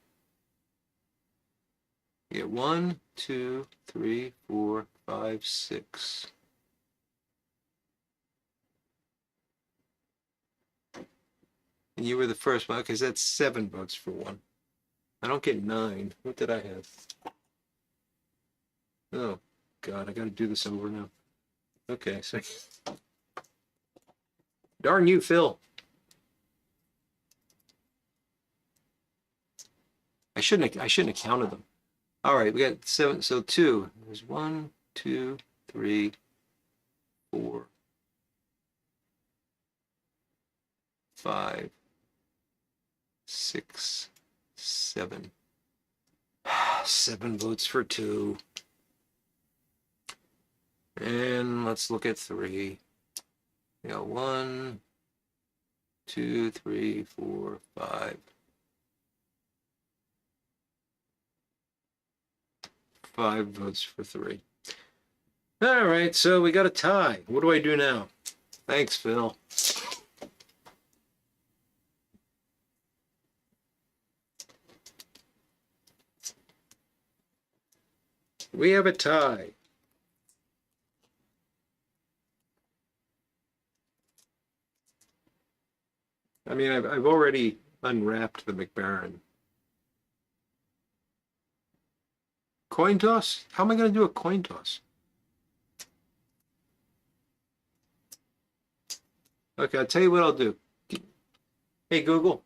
Yeah, 1, 2, 3, 4, 5, 6. And you were the first one. Okay, so that's 7 votes for 1. I don't get 9. What did I have? Oh, God, I got to do this over now. Okay, so darn you, Phil. I shouldn't have counted them. All right, we got 7. So 2. There's 1, 2, 3, 4, 5, 6, 7. 7 votes for 2. And let's look at 3. We got 1, 2, 3, 4, 5. 5 votes for 3. All right, so we got a tie. What do I do now? Thanks, Phil. We have a tie. I mean, I've already unwrapped the McBarron. Coin toss? How am I going to do a coin toss? Okay, I'll tell you what I'll do. Hey, Google,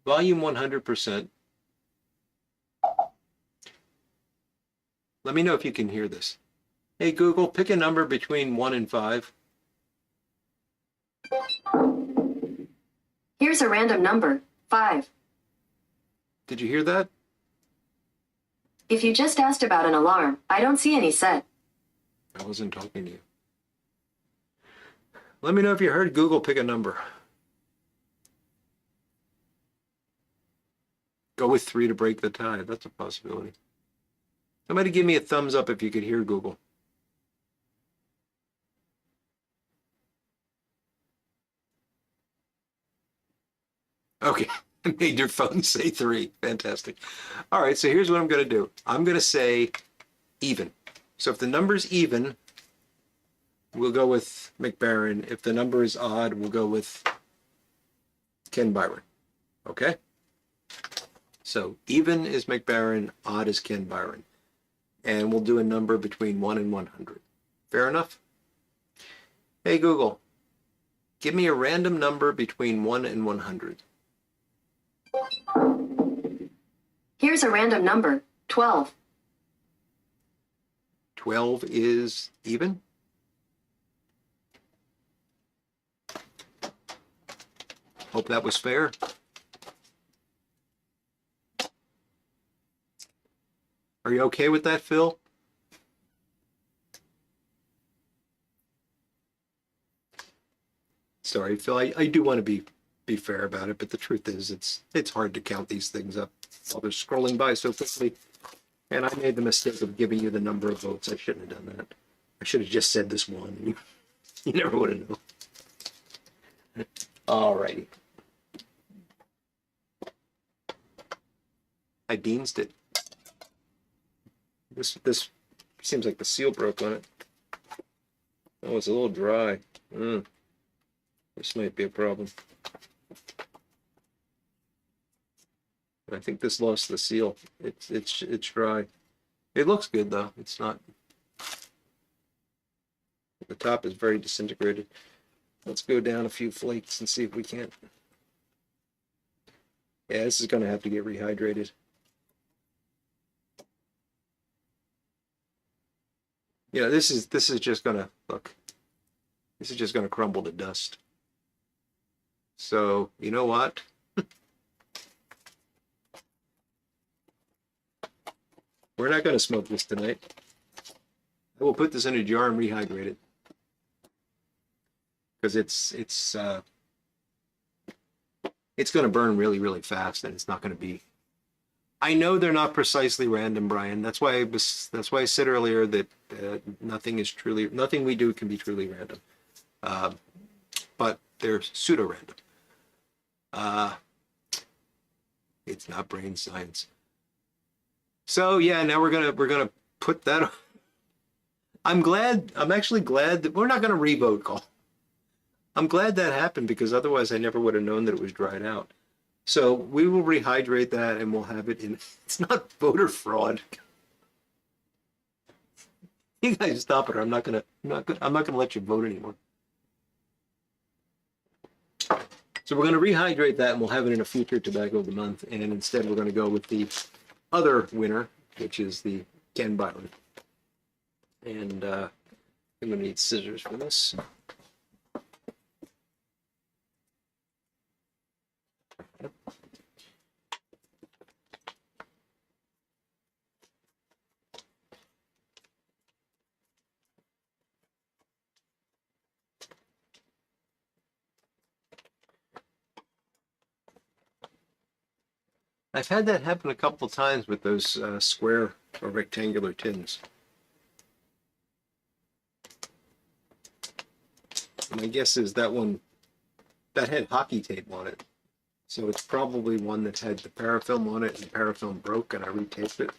volume 100%. Let me know if you can hear this. Hey, Google, pick a number between 1 and 5. Here's a random number, 5. Did you hear that? If you just asked about an alarm, I don't see any set. I wasn't talking to you. Let me know if you heard Google pick a number. Go with 3 to break the tie. That's a possibility. Somebody give me a thumbs up if you could hear Google. Okay, I made your phone say 3. Fantastic. All right, so here's what I'm going to do. I'm going to say even. So if the number's even, we'll go with McBaron. If the number is odd, we'll go with Ken Byron. Okay? So even is McBaron, odd is Ken Byron. And we'll do a number between 1 and 100. Fair enough? Hey, Google, give me a random number between 1 and 100. Here's a random number, 12. 12 is even? Hope that was fair. Are you okay with that, Phil? Sorry, Phil, I do want to be fair about it, but the truth is it's hard to count these things up while they're scrolling by so quickly. And I made the mistake of giving you the number of votes. I shouldn't have done that. I should have just said this one. You never would have known. All righty. I beansed it. This seems like the seal broke on it. Oh, it's a little dry. This might be a problem. I think this lost the seal. It's dry. It looks good though. It's not. The top is very disintegrated. Let's go down a few flakes and see if we can't. Yeah, this is going to have to get rehydrated. Yeah, this is just going to look. This is just going to crumble to dust. So, you know what? We're not going to smoke this tonight. I will put this in a jar and rehydrate it. Because it's going to burn really, really fast, and it's not going to be. I know they're not precisely random, Brian. That's why I said earlier that nothing we do can be truly random. But they're pseudo-random. It's not brain science. So yeah, now we're gonna put that on. I'm actually glad that we're not gonna revote call. I'm glad that happened because otherwise I never would have known that it was dried out. So we will rehydrate that and we'll have it in. It's not voter fraud. You guys stop it, or I'm not gonna let you vote anymore. So we're going to rehydrate that and we'll have it in a future tobacco of the month. And instead we're going to go with the other winner, which is the Ken Byron. And I'm going to need scissors for this. I've had that happen a couple of times with those square or rectangular tins. My guess is that one, that had hockey tape on it. So it's probably one that had the parafilm on it and the parafilm broke and I retaped it.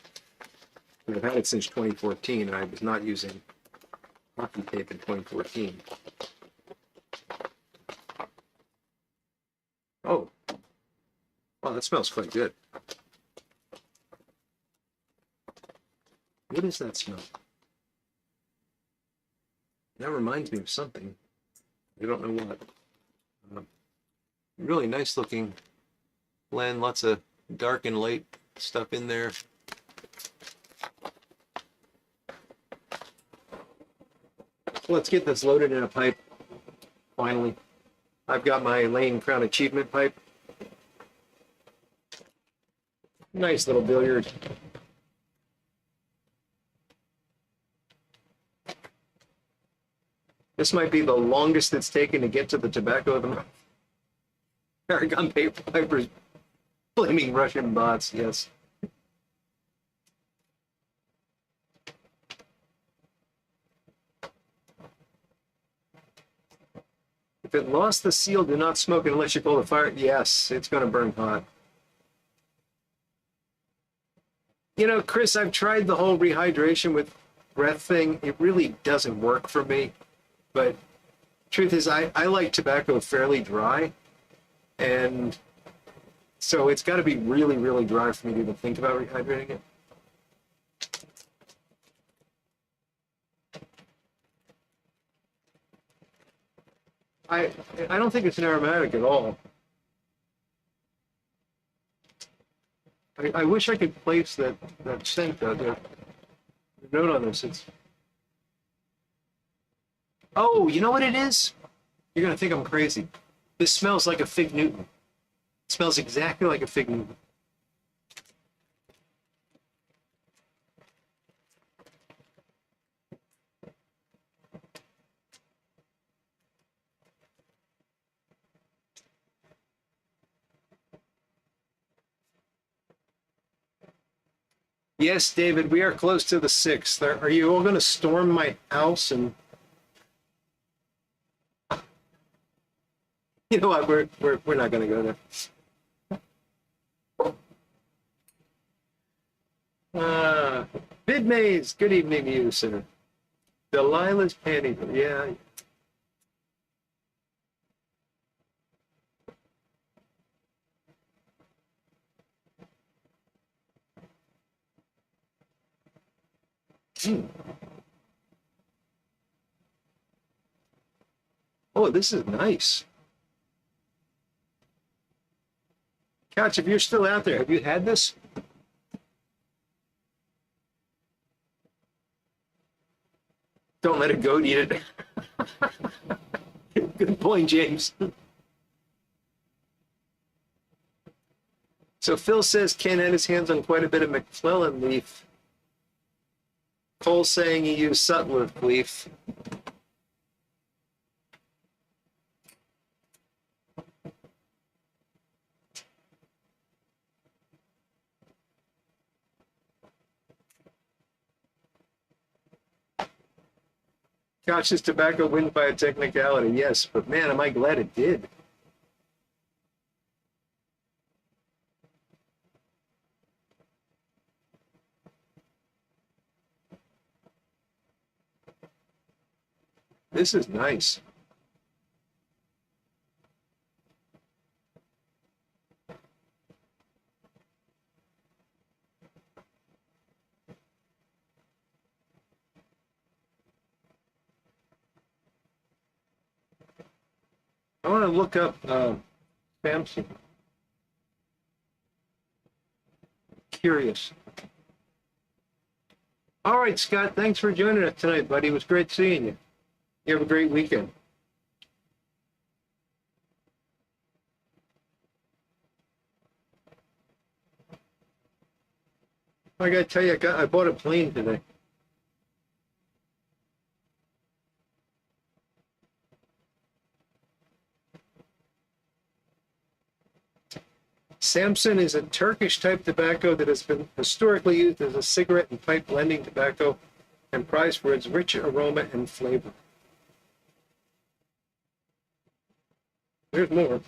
And I've had it since 2014 and I was not using hockey tape in 2014. Oh, wow, that smells quite good. What is that smell? That reminds me of something. I don't know what. Really nice looking blend, lots of dark and light stuff in there. Let's get this loaded in a pipe, finally. I've got my Lane Crown Achievement pipe. Nice little billiard. This might be the longest it's taken to get to the tobacco of the month. Paragon Papers blaming Russian bots, yes. If it lost the seal, do not smoke it unless you pull the fire. Yes, it's going to burn hot. You know, Chris, I've tried the whole rehydration with breath thing. It really doesn't work for me. But truth is, I like tobacco fairly dry. And so it's got to be really, really dry for me to even think about rehydrating it. I don't think it's an aromatic at all. I wish I could place that scent though. The note on this. It's. Oh, you know what it is? You're gonna think I'm crazy. This smells like a fig Newton. It smells exactly like a fig Newton. Yes, David, we are close to the 6th. Are you all going to storm my house? And you know what? We're not going to go there. Bid Maze, good evening to you, sir. Delilah's panty. Yeah. Oh, this is nice. Couch, if you're still out there, have you had this? Don't let a goat eat it. Good point, James. So Phil says Ken had his hands on quite a bit of McClellan leaf. Cole saying he used Sutworth leaf. Couch's tobacco wins by a technicality, yes, but man, am I glad it did. This is nice. I want to look up Samson. Curious. All right, Scott, thanks for joining us tonight, buddy. It was great seeing you. You have a great weekend. I gotta tell you, I bought a plane today. Samson is a Turkish type tobacco that has been historically used as a cigarette and pipe blending tobacco and prized for its rich aroma and flavor. There's more.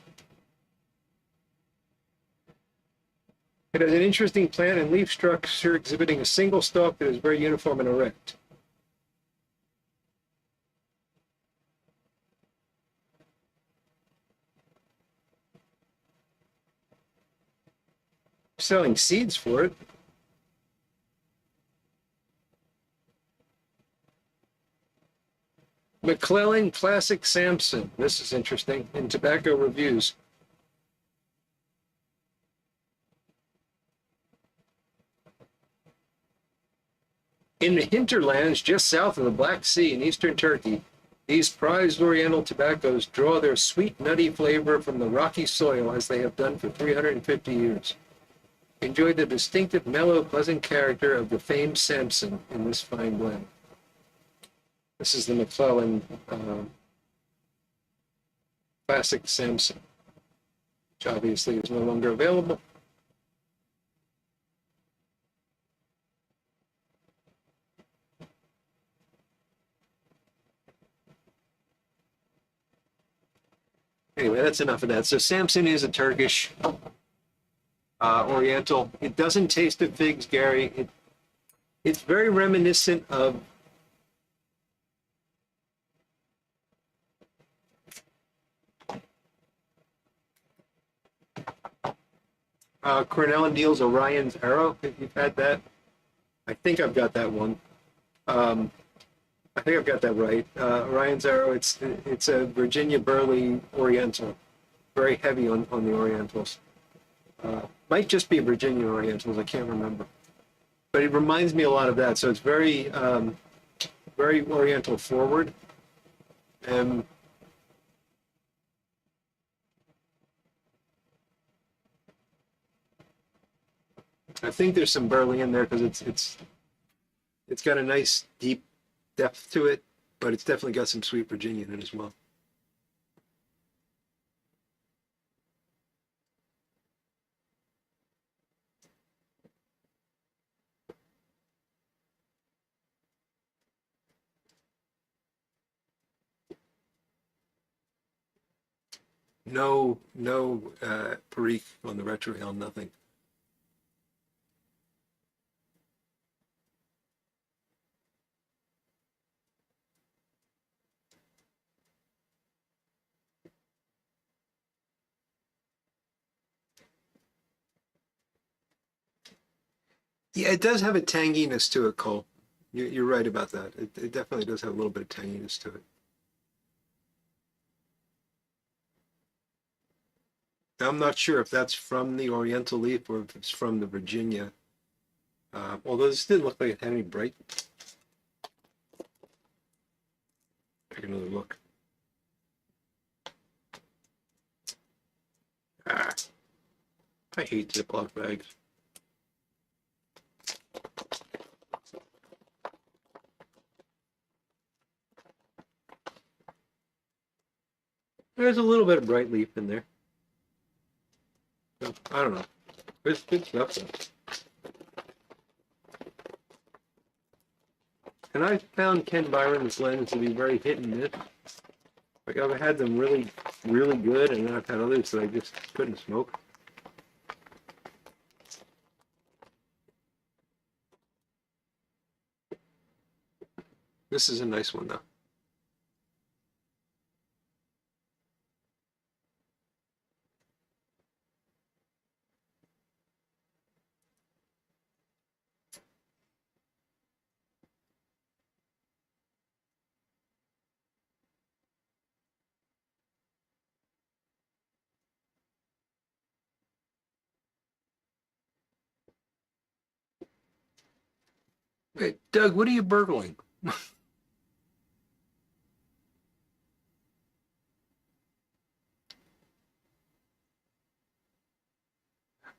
It has an interesting plant and leaf structure exhibiting a single stalk that is very uniform and erect. Selling seeds for it. McClellan Classic Samson. This is interesting. In Tobacco Reviews. In the hinterlands just south of the Black Sea in eastern Turkey, these prized oriental tobaccos draw their sweet, nutty flavor from the rocky soil as they have done for 350 years. Enjoy the distinctive, mellow, pleasant character of the famed Samson in this fine blend. This is the McClellan Classic Samson, which obviously is no longer available. Anyway, that's enough of that. So Samson is a Turkish Oriental. It doesn't taste of figs, Gary. It's very reminiscent of Cornell and Neal's Orion's Arrow, if you've had that. I think I've got that one. I think I've got that right. Orion's Arrow, it's a Virginia Burley Oriental. Very heavy on the Orientals. Might just be Virginia Orientals, I can't remember. But it reminds me a lot of that. So it's very, very Oriental forward. And I think there's some Burley in there because it's got a nice deep depth to it, but it's definitely got some sweet Virginia in it as well. No Perique on the retrohale, nothing. Yeah, it does have a tanginess to it, Cole. You're right about that. It definitely does have a little bit of tanginess to it. I'm not sure if that's from the Oriental leaf or if it's from the Virginia. Although this didn't look like it had any bright. Take another look. I hate Ziploc bags. There's a little bit of bright leaf in there. So, I don't know. There's good stuff though. And I found Ken Byron's blends to be very hit and miss. Like I've had them really, really good, and then I've had others that I just couldn't smoke. This is a nice one though. Hey, Doug, what are you burgling?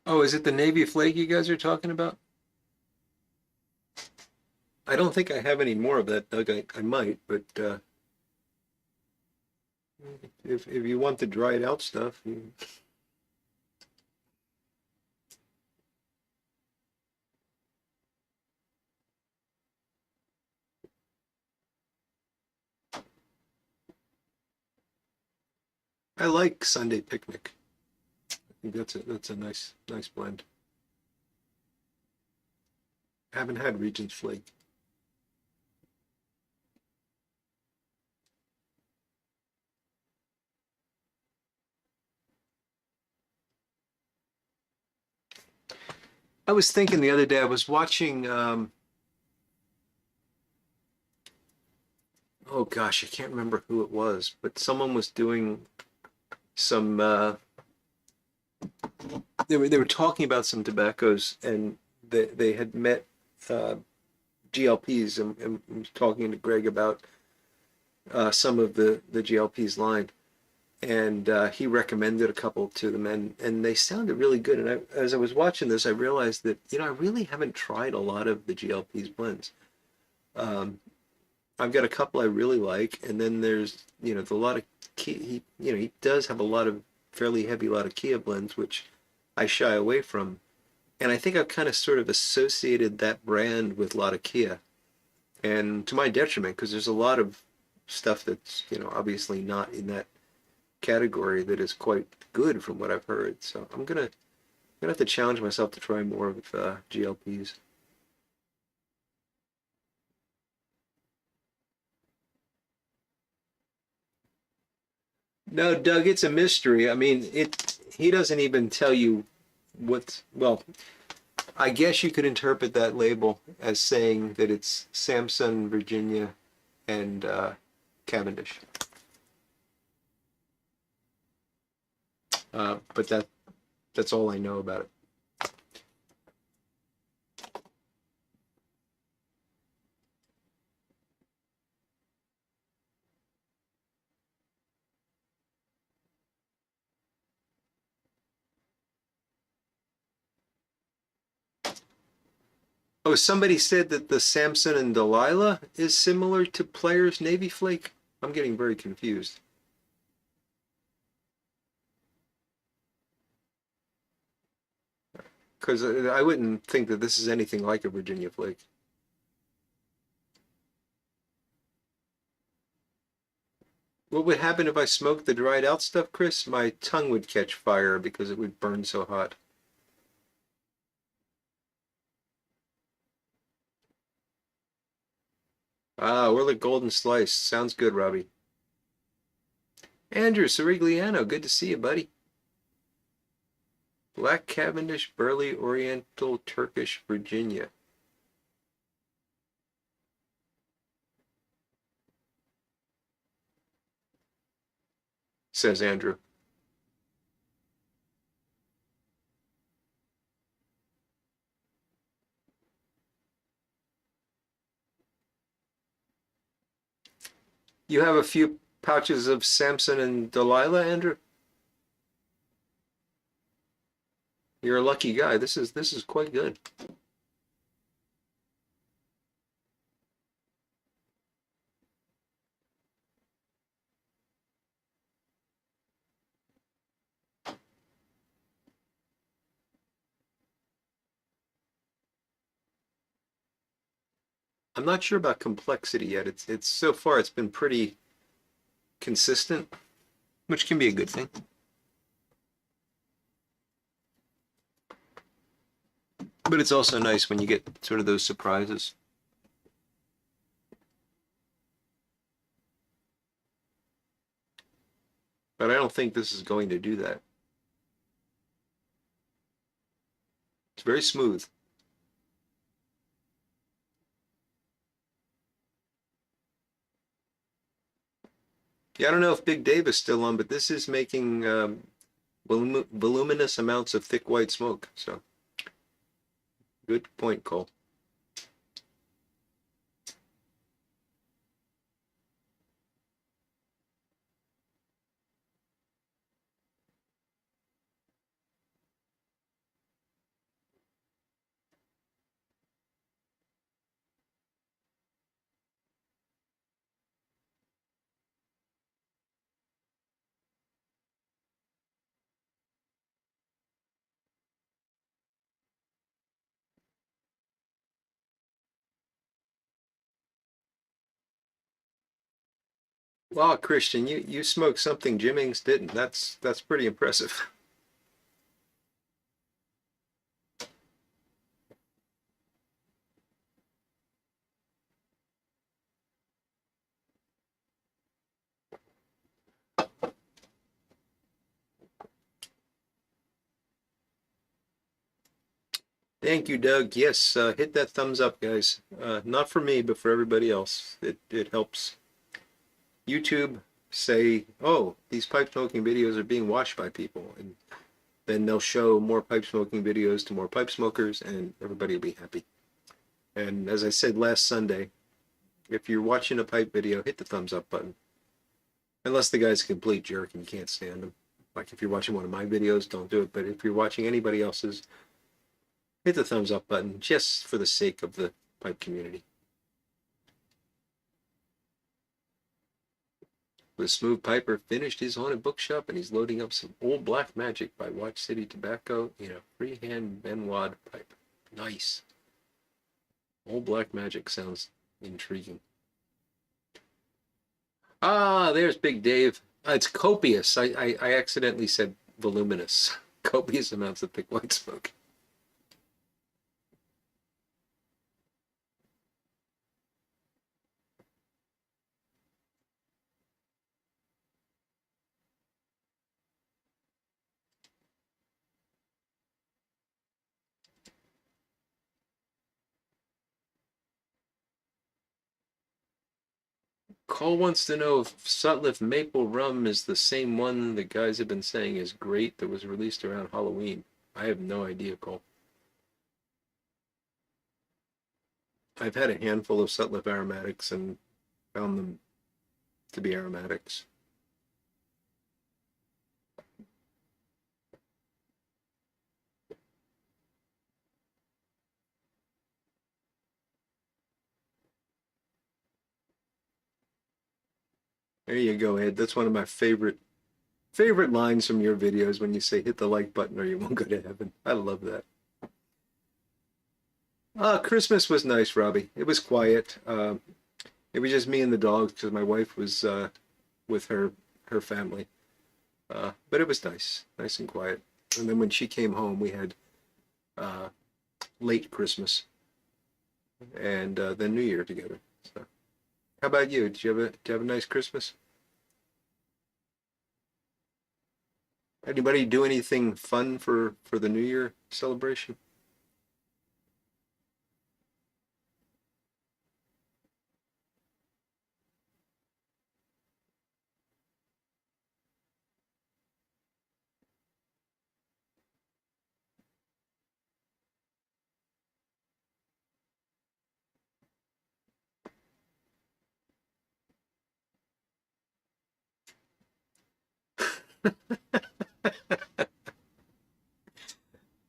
Oh, is it the Navy Flake you guys are talking about? I don't think I have any more of that, Doug. I might, but if you want the dried out stuff, I like Sunday Picnic. I think that's a nice blend. Haven't had Regent's Flake. I was thinking the other day, I was watching, oh gosh, I can't remember who it was, but someone was doing some, they were talking about some tobaccos, and they had met GLPs, and was talking to Greg about some of the GLPs line. And he recommended a couple to them, and they sounded really good. And as I was watching this, I realized that I really haven't tried a lot of the GLP's blends. I've got a couple I really like, and then there's, a lot of he does have a lot of fairly heavy lot of Kia blends, which I shy away from. And I think I've kind of sort of associated that brand with a lot of Kia, and to my detriment, because there's a lot of stuff that's, obviously not in that category that is quite good from what I've heard. So I'm gonna have to challenge myself to try more of GLPs. No, Doug, it's a mystery. I mean, he doesn't even tell you what's, well, I guess you could interpret that label as saying that it's Samson, Virginia, and Cavendish. But that's all I know about it. Oh, somebody said that the Samson and Delilah is similar to Player's Navy Flake. I'm getting very confused. Because I wouldn't think that this is anything like a Virginia Flake. What would happen if I smoked the dried out stuff, Chris? My tongue would catch fire because it would burn so hot. Ah, we're the golden slice. Sounds good, Robbie. Andrew Sirigliano, good to see you, buddy. Black Cavendish, Burley, Oriental, Turkish, Virginia. Says Andrew. You have a few pouches of Samson and Delilah, Andrew? You're a lucky guy. This is quite good. I'm not sure about complexity yet. It's so far it's been pretty consistent, which can be a good thing. But it's also nice when you get sort of those surprises. But I don't think this is going to do that. It's very smooth. Yeah, I don't know if Big Dave is still on, but this is making voluminous amounts of thick white smoke. So good point, Cole. Wow, Christian, you smoked something Jimmings didn't. That's pretty impressive. Thank you, Doug. Yes, hit that thumbs up, guys. Not for me, but for everybody else. It helps YouTube say, oh, these pipe smoking videos are being watched by people, and then they'll show more pipe smoking videos to more pipe smokers, and everybody will be happy. And as I said last Sunday, if you're watching a pipe video, hit the thumbs up button. Unless the guy's a complete jerk and you can't stand him. Like if you're watching one of my videos, don't do it. But if you're watching anybody else's, hit the thumbs up button just for the sake of the pipe community. The Smooth Piper finished his haunted bookshop and he's loading up some Old Black Magic by Watch City Tobacco in a freehand Benwad pipe. Nice. Old Black Magic sounds intriguing. Ah, there's Big Dave. It's copious. I accidentally said voluminous. Copious amounts of thick white smoke. Cole wants to know if Sutliff Maple Rum is the same one the guys have been saying is great that was released around Halloween. I have no idea, Cole. I've had a handful of Sutliff aromatics and found them to be aromatics. There you go, Ed. That's one of my favorite lines from your videos when you say hit the like button or you won't go to heaven. I love that. Christmas was nice, Robbie. It was quiet. It was just me and the dogs because my wife was with her family. But it was nice and quiet. And then when she came home, we had late Christmas and then New Year together. So, how about you? Did you have a nice Christmas? Anybody do anything fun for the New Year celebration?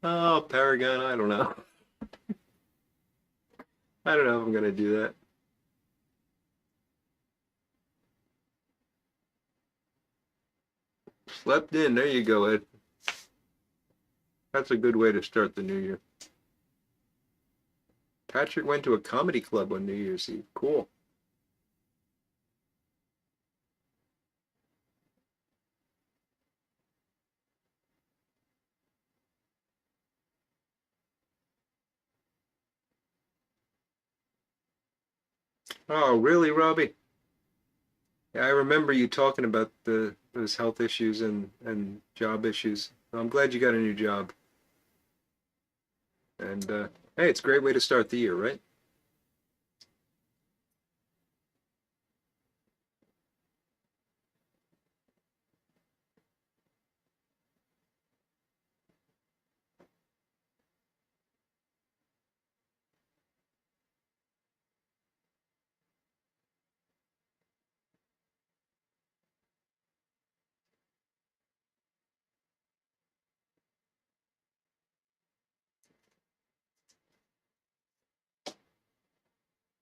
Oh, Paragon, I don't know. I don't know if I'm gonna do that. Slept in, there you go, Ed. That's a good way to start the new year. Patrick went to a comedy club on New Year's Eve. Cool. Oh, really, Robbie? Yeah, I remember you talking about those health issues and job issues. I'm glad you got a new job. And hey, it's a great way to start the year, right?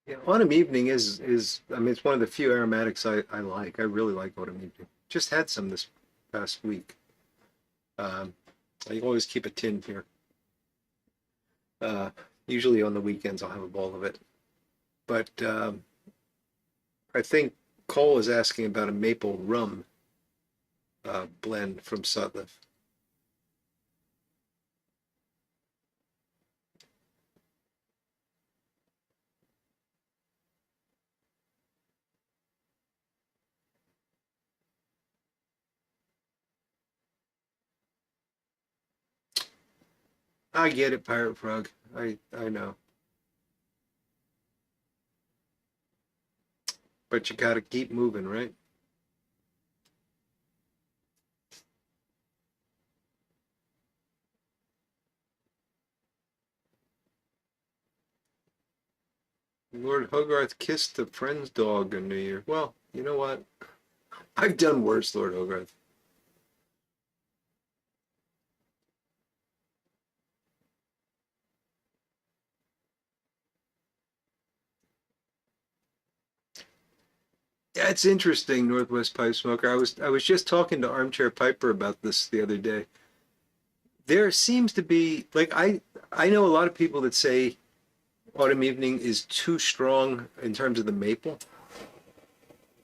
Yeah, autumn evening is I mean it's one of the few aromatics I like. I really like autumn evening. Just had some this past week. Um, I always keep a tin here. Uh, Usually on the weekends I'll have a bowl of it. But I think Cole is asking about a maple rum blend from Sutliff. I get it, Pirate Frog. I know. But you gotta keep moving, right? Lord Hogarth kissed a friend's dog on New Year. Well, you know what? I've done worse, Lord Hogarth. Yeah, it's interesting, Northwest Pipe Smoker. I was just talking to Armchair Piper about this the other day. There seems to be like I know a lot of people that say Autumn Evening is too strong in terms of the maple.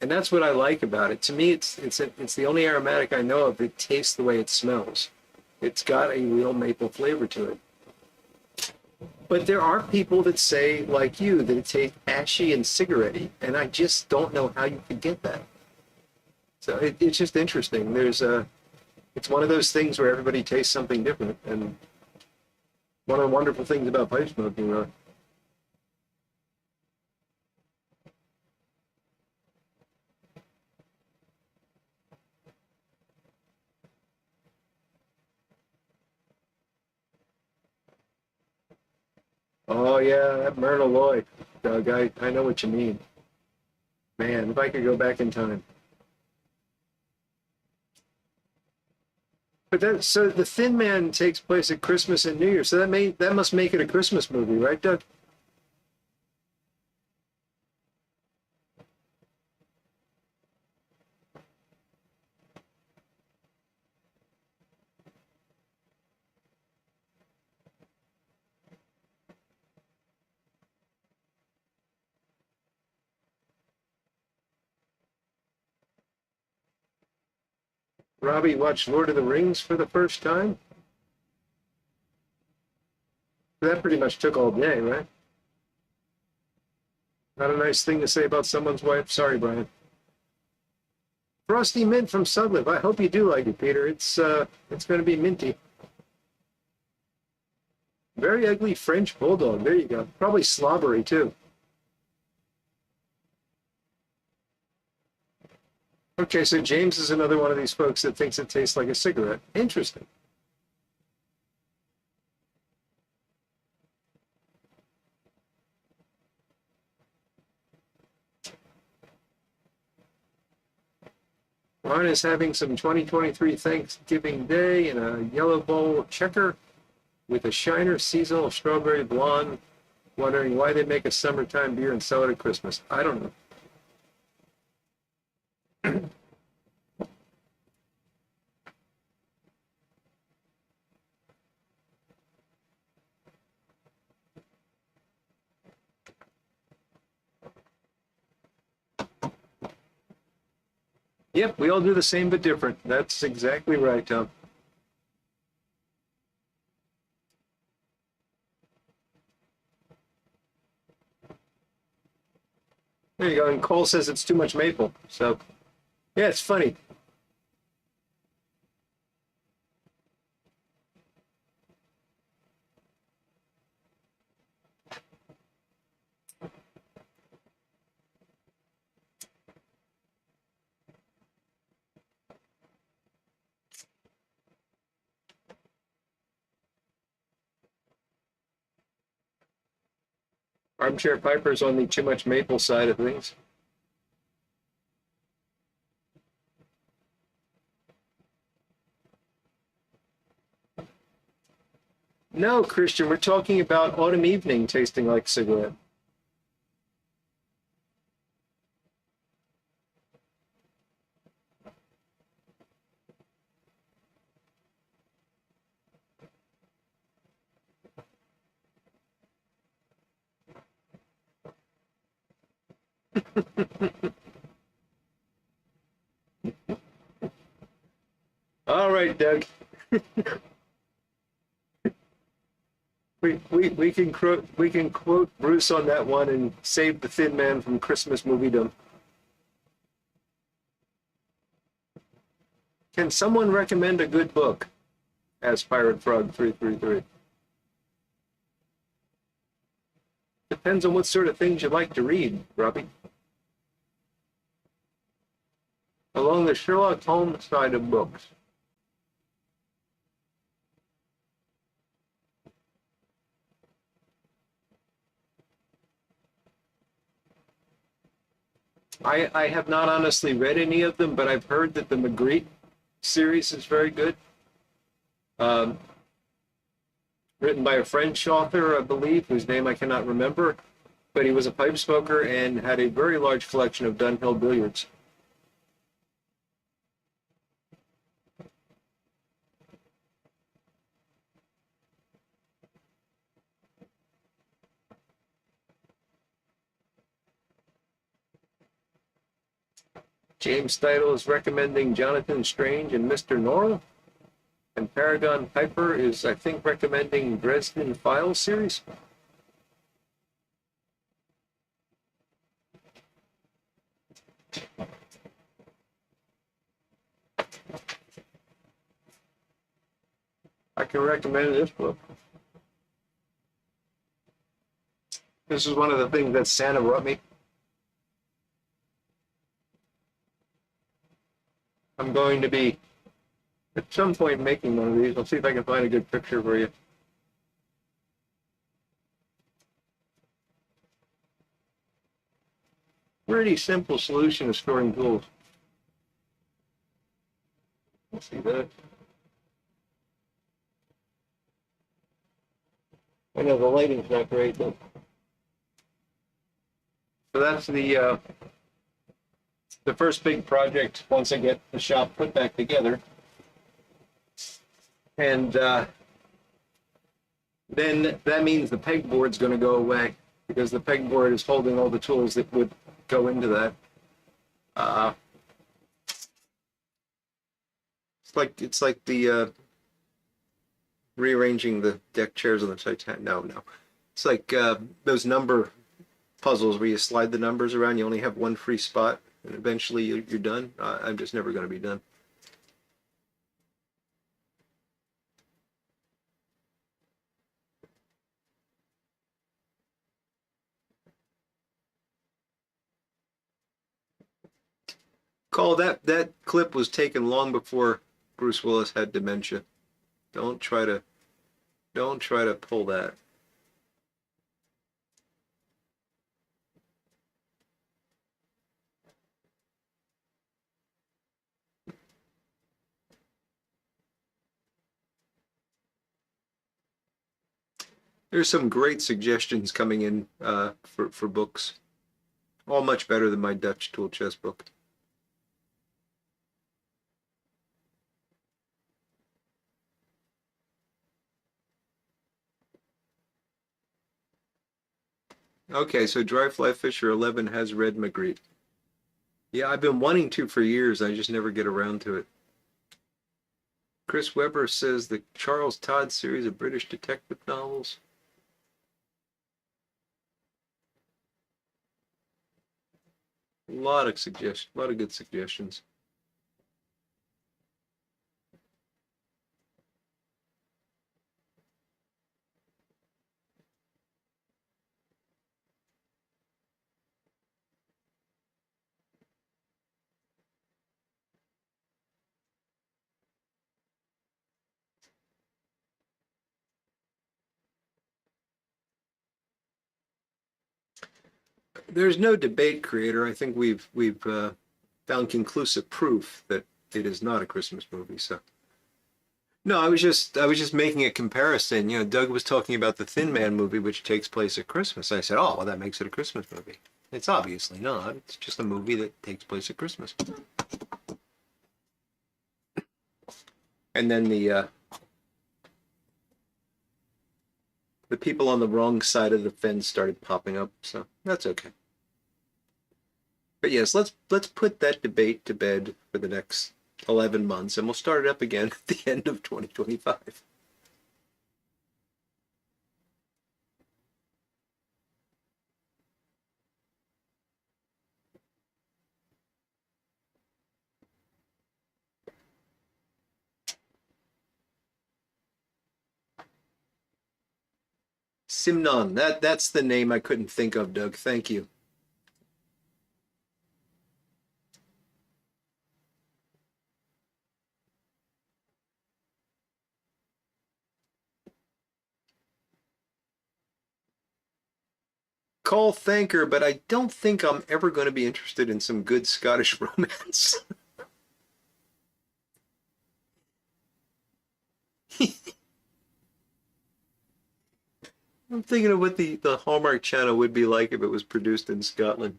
And that's what I like about it. To me, it's the only aromatic I know of that tastes the way it smells. It's got a real maple flavor to it. But there are people that say, like you, that it tastes ashy and cigarette-y, and I just don't know how you could get that. So it's just interesting. It's one of those things where everybody tastes something different, and one of the wonderful things about pipe smoking, really. Oh yeah, that Myrna Loy, Doug. I know what you mean. Man, if I could go back in time. But so the Thin Man takes place at Christmas and New Year, so that must make it a Christmas movie, right, Doug? Robbie watched Lord of the Rings for the first time. That pretty much took all day, right? Not a nice thing to say about someone's wife. Sorry, Brian. Frosty Mint from Sudliv. I hope you do like it, Peter. It's going to be minty. Very ugly French bulldog. There you go. Probably slobbery too. Okay, so James is another one of these folks that thinks it tastes like a cigarette. Interesting. Ron is having some 2023 Thanksgiving Day in a yellow bowl checker with a Shiner seasonal strawberry blonde. Wondering why they make a summertime beer and sell it at Christmas. I don't know. Yep, we all do the same but different. That's exactly right, Tom. There you go. And Cole says it's too much maple. So, yeah, it's funny. Armchair Piper's on the too much maple side of things. No, Christian, we're talking about Autumn Evening tasting like cigarette. All right, Doug. We can quote Bruce on that one and save the Thin Man from Christmas moviedom. Can someone recommend a good book? Asked Pirate Frog 333. Depends on what sort of things you like to read, Robbie. Along the Sherlock Holmes side of books. I have not honestly read any of them, but I've heard that the Magritte series is very good. Um, Written by a French author, I believe, whose name I cannot remember. but he was a pipe smoker and had a very large collection of Dunhill billiards. James Steidel is recommending Jonathan Strange and Mr. Norrell. And Paragon Piper is, I think, recommending Dresden Files series. I can recommend this book. This is one of the things that Santa brought me. I'm going to be, at some point, making one of these. I'll see if I can find a good picture for you. Pretty simple solution of storing tools. Let's see that. I know the lighting's not great, but so that's the first big project once I get the shop put back together. And then that means the pegboard's going to go away because the pegboard is holding all the tools that would go into that. It's like the rearranging the deck chairs on the Titanic. No. It's like those number puzzles where you slide the numbers around. You only have one free spot, and eventually you're done. I'm just never going to be done. Call that clip was taken long before Bruce Willis had dementia. Don't try to pull that. There's some great suggestions coming in for books. All much better than my Dutch tool chest book. Okay, so Dry Fly Fisher 11 has read Magritte. Yeah, I've been wanting to for years. I just never get around to it. Chris Webber says the Charles Todd series of British detective novels. A lot of good suggestions. There's no debate, creator. I think we've found conclusive proof that it is not a Christmas movie. So, no, I was just making a comparison. You know, Doug was talking about the Thin Man movie, which takes place at Christmas. I said, oh, well, that makes it a Christmas movie. It's obviously not. It's just a movie that takes place at Christmas. And then the people on the wrong side of the fence started popping up, so that's okay. But yes, let's put that debate to bed for the next 11 months, and we'll start it up again at the end of 2025. Simnon, that's the name I couldn't think of, Doug. Thank you. Call Thanker, but I don't think I'm ever going to be interested in some good Scottish romance. I'm thinking of what the Hallmark Channel would be like if it was produced in Scotland.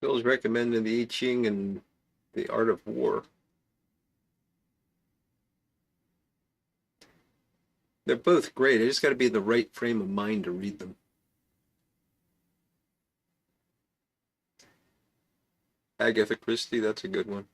Bill's recommending the I Ching and the Art of War. They're both great. I just got to be in the right frame of mind to read them. Agatha Christie, that's a good one.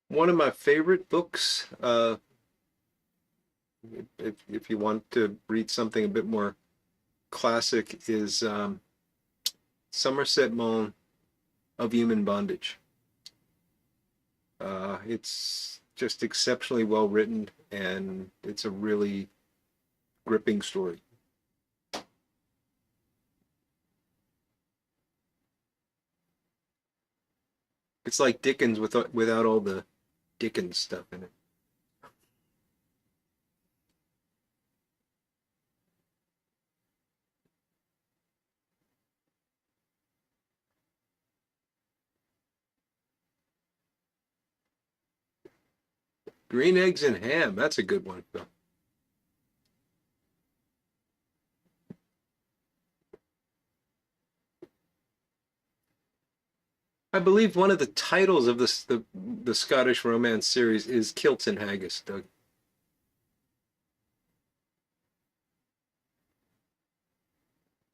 One of my favorite books, if you want to read something a bit more classic, is Somerset Maugham of Human Bondage. It's just exceptionally well written, and it's a really gripping story. It's like Dickens without all the Dickens stuff in it. Green Eggs and Ham, that's a good one. I believe one of the titles of the Scottish romance series is Kilts and Haggis, Doug.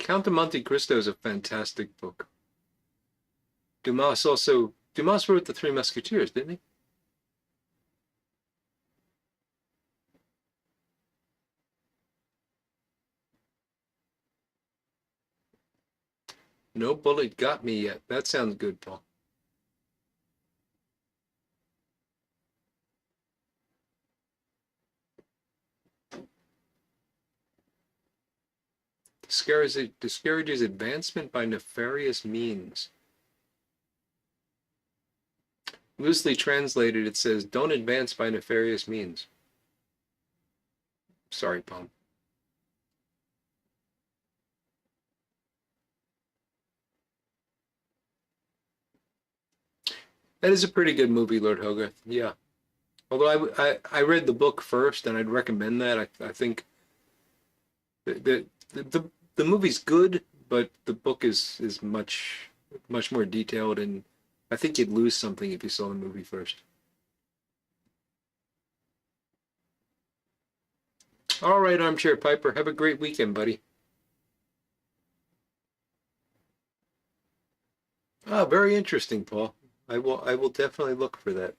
Count of Monte Cristo is a fantastic book. Dumas wrote The Three Musketeers, didn't he? No Bullet Got Me Yet. That sounds good, Paul. Discourages advancement by nefarious means. Loosely translated, it says, don't advance by nefarious means. Sorry, Paul. That is a pretty good movie, Lord Hogarth. Yeah. Although I read the book first, and I'd recommend that. I think the movie's good, but the book is much more detailed, and I think you'd lose something if you saw the movie first. All right, Armchair Piper. Have a great weekend, buddy. Ah, very interesting, Paul. I will definitely look for that.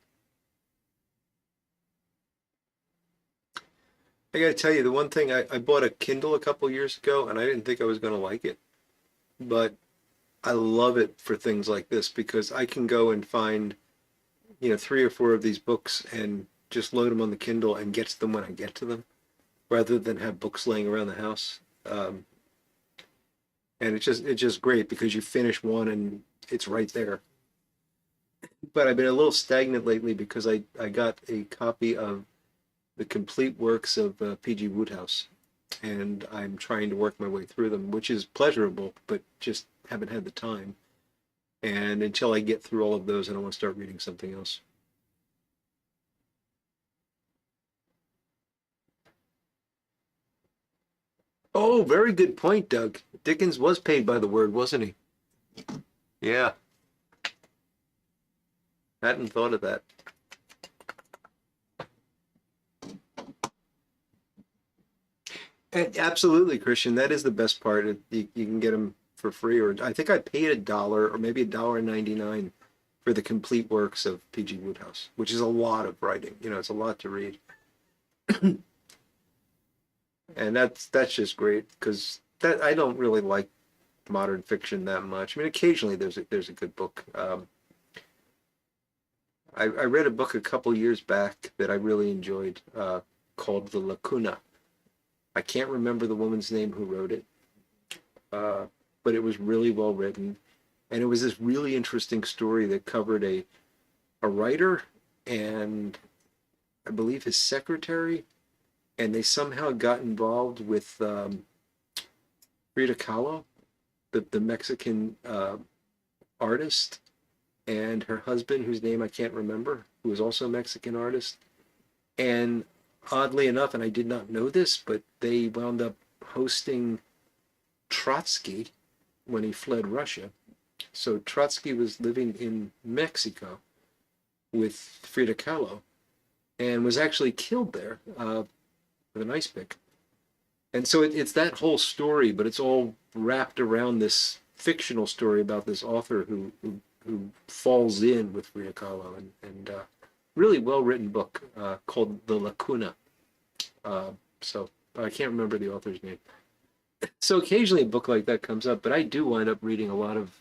I gotta tell you, the one thing I bought a Kindle a couple years ago, and I didn't think I was gonna like it, but I love it for things like this because I can go and find, 3 or 4 of these books and just load them on the Kindle and get to them when I get to them, rather than have books laying around the house. And it's just great because you finish one and it's right there. But I've been a little stagnant lately because I got a copy of the complete works of P.G. Wodehouse, and I'm trying to work my way through them, which is pleasurable, but just haven't had the time. And until I get through all of those, I don't want to start reading something else. Oh, very good point, Doug. Dickens was paid by the word, wasn't he? Yeah, hadn't thought of that. And absolutely, Christian. That is the best part. You can get them for free, or I think I paid $1 or maybe $1.99 for the complete works of P.G. Wodehouse, which is a lot of writing. You know, it's a lot to read. And that's just great because that I don't really like modern fiction that much. I mean, occasionally there's a good book. I read a book a couple years back that I really enjoyed called The Lacuna. I can't remember the woman's name who wrote it, but it was really well written, and it was this really interesting story that covered a writer and I believe his secretary, and they somehow got involved with Frida Kahlo, the Mexican artist, and her husband, whose name I can't remember, who was also a Mexican artist. And oddly enough, and I did not know this, but they wound up hosting Trotsky when he fled Russia. So Trotsky was living in Mexico with Frida Kahlo and was actually killed there with an ice pick. And so it's that whole story, but it's all wrapped around this fictional story about this author who falls in with Frida Kahlo, and really well-written book called The Lacuna. So I can't remember the author's name. So occasionally a book like that comes up, but I do wind up reading a lot of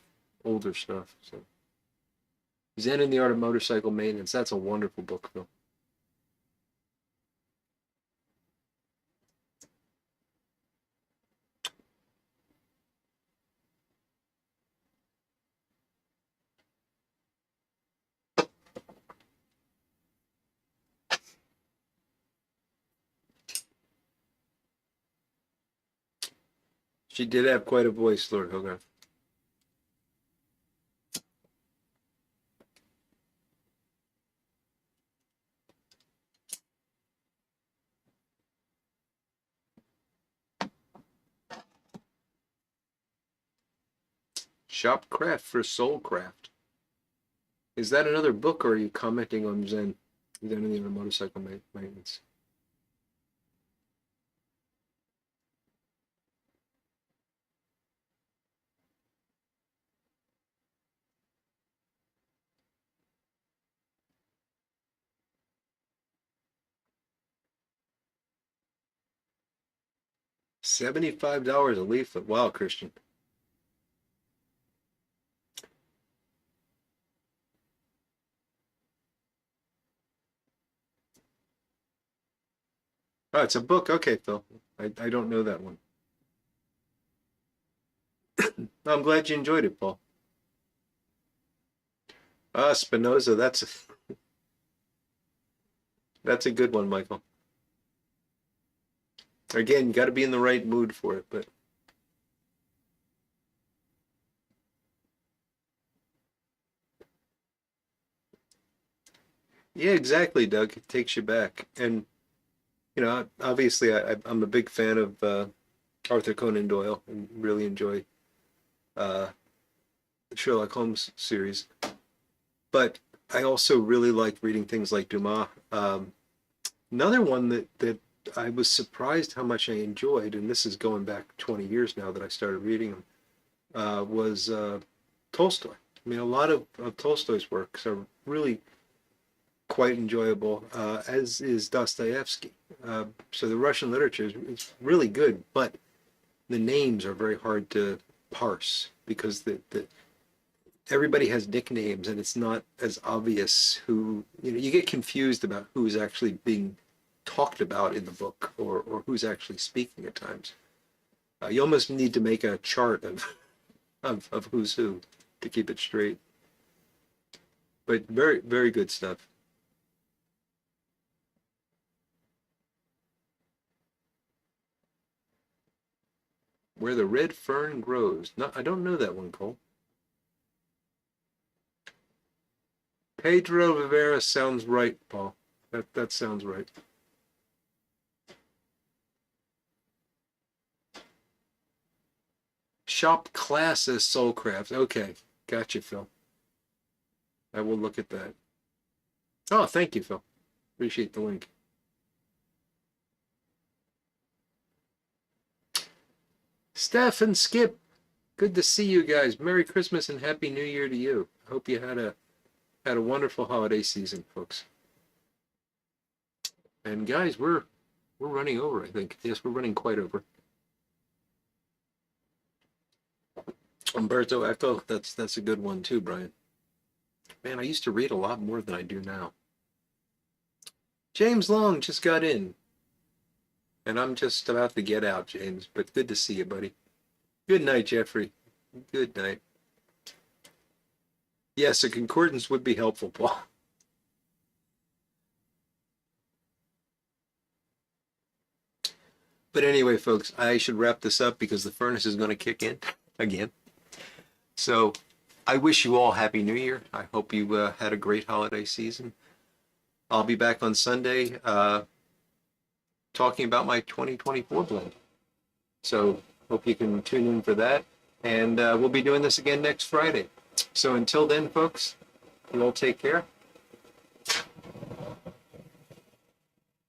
older stuff. So Zen and the Art of Motorcycle Maintenance, that's a wonderful book, Phil. She did have quite a voice, Lord Hogarth. Shopcraft for Soulcraft. Is that another book, or are you commenting on Zen and the Motorcycle Maintenance? $75 a leaflet. Wow, Christian. Oh, it's a book. Okay, Phil. I don't know that one. I'm glad you enjoyed it, Paul. Ah, Spinoza. That's a good one, Michael. Again, you got to be in the right mood for it, but yeah, exactly, Doug. It takes you back. And you know, obviously, I'm a big fan of Arthur Conan Doyle and really enjoy the Sherlock Holmes series. But I also really like reading things like Dumas. Another one that I was surprised how much I enjoyed, and this is going back 20 years now that I started reading them, was Tolstoy. I mean, a lot of Tolstoy's works are really quite enjoyable, as is Dostoevsky. So the Russian literature is really good, but the names are very hard to parse because everybody has nicknames, and it's not as obvious who, you get confused about who's actually being talked about in the book, or who's actually speaking at times. You almost need to make a chart of who's who to keep it straight. But very, very good stuff. Where the Red Fern Grows. No, I don't know that one, Cole. Pedro Rivera sounds right, Paul. That sounds right. Shop class as Soulcraft. Okay, gotcha, Phil. I will look at that. Oh, thank you, Phil. Appreciate the link. Steph and Skip, Good to see you guys. Merry Christmas and Happy New Year to you. I hope you had a wonderful holiday season, folks. And guys, we're running over, I think. Yes, we're running quite over. Umberto Eco, that's a good one too, Brian. Man, I used to read a lot more than I do now. James Long just got in. And I'm just about to get out, James, but good to see you, buddy. Good night, Jeffrey. Good night. Yes, a concordance would be helpful, Paul. But anyway, folks, I should wrap this up because the furnace is going to kick in again. So I wish you all Happy New Year. I hope you had a great holiday season. I'll be back on Sunday talking about my 2024 blend. So hope you can tune in for that. And we'll be doing this again next Friday. So until then, folks, you all take care.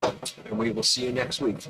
And we will see you next week.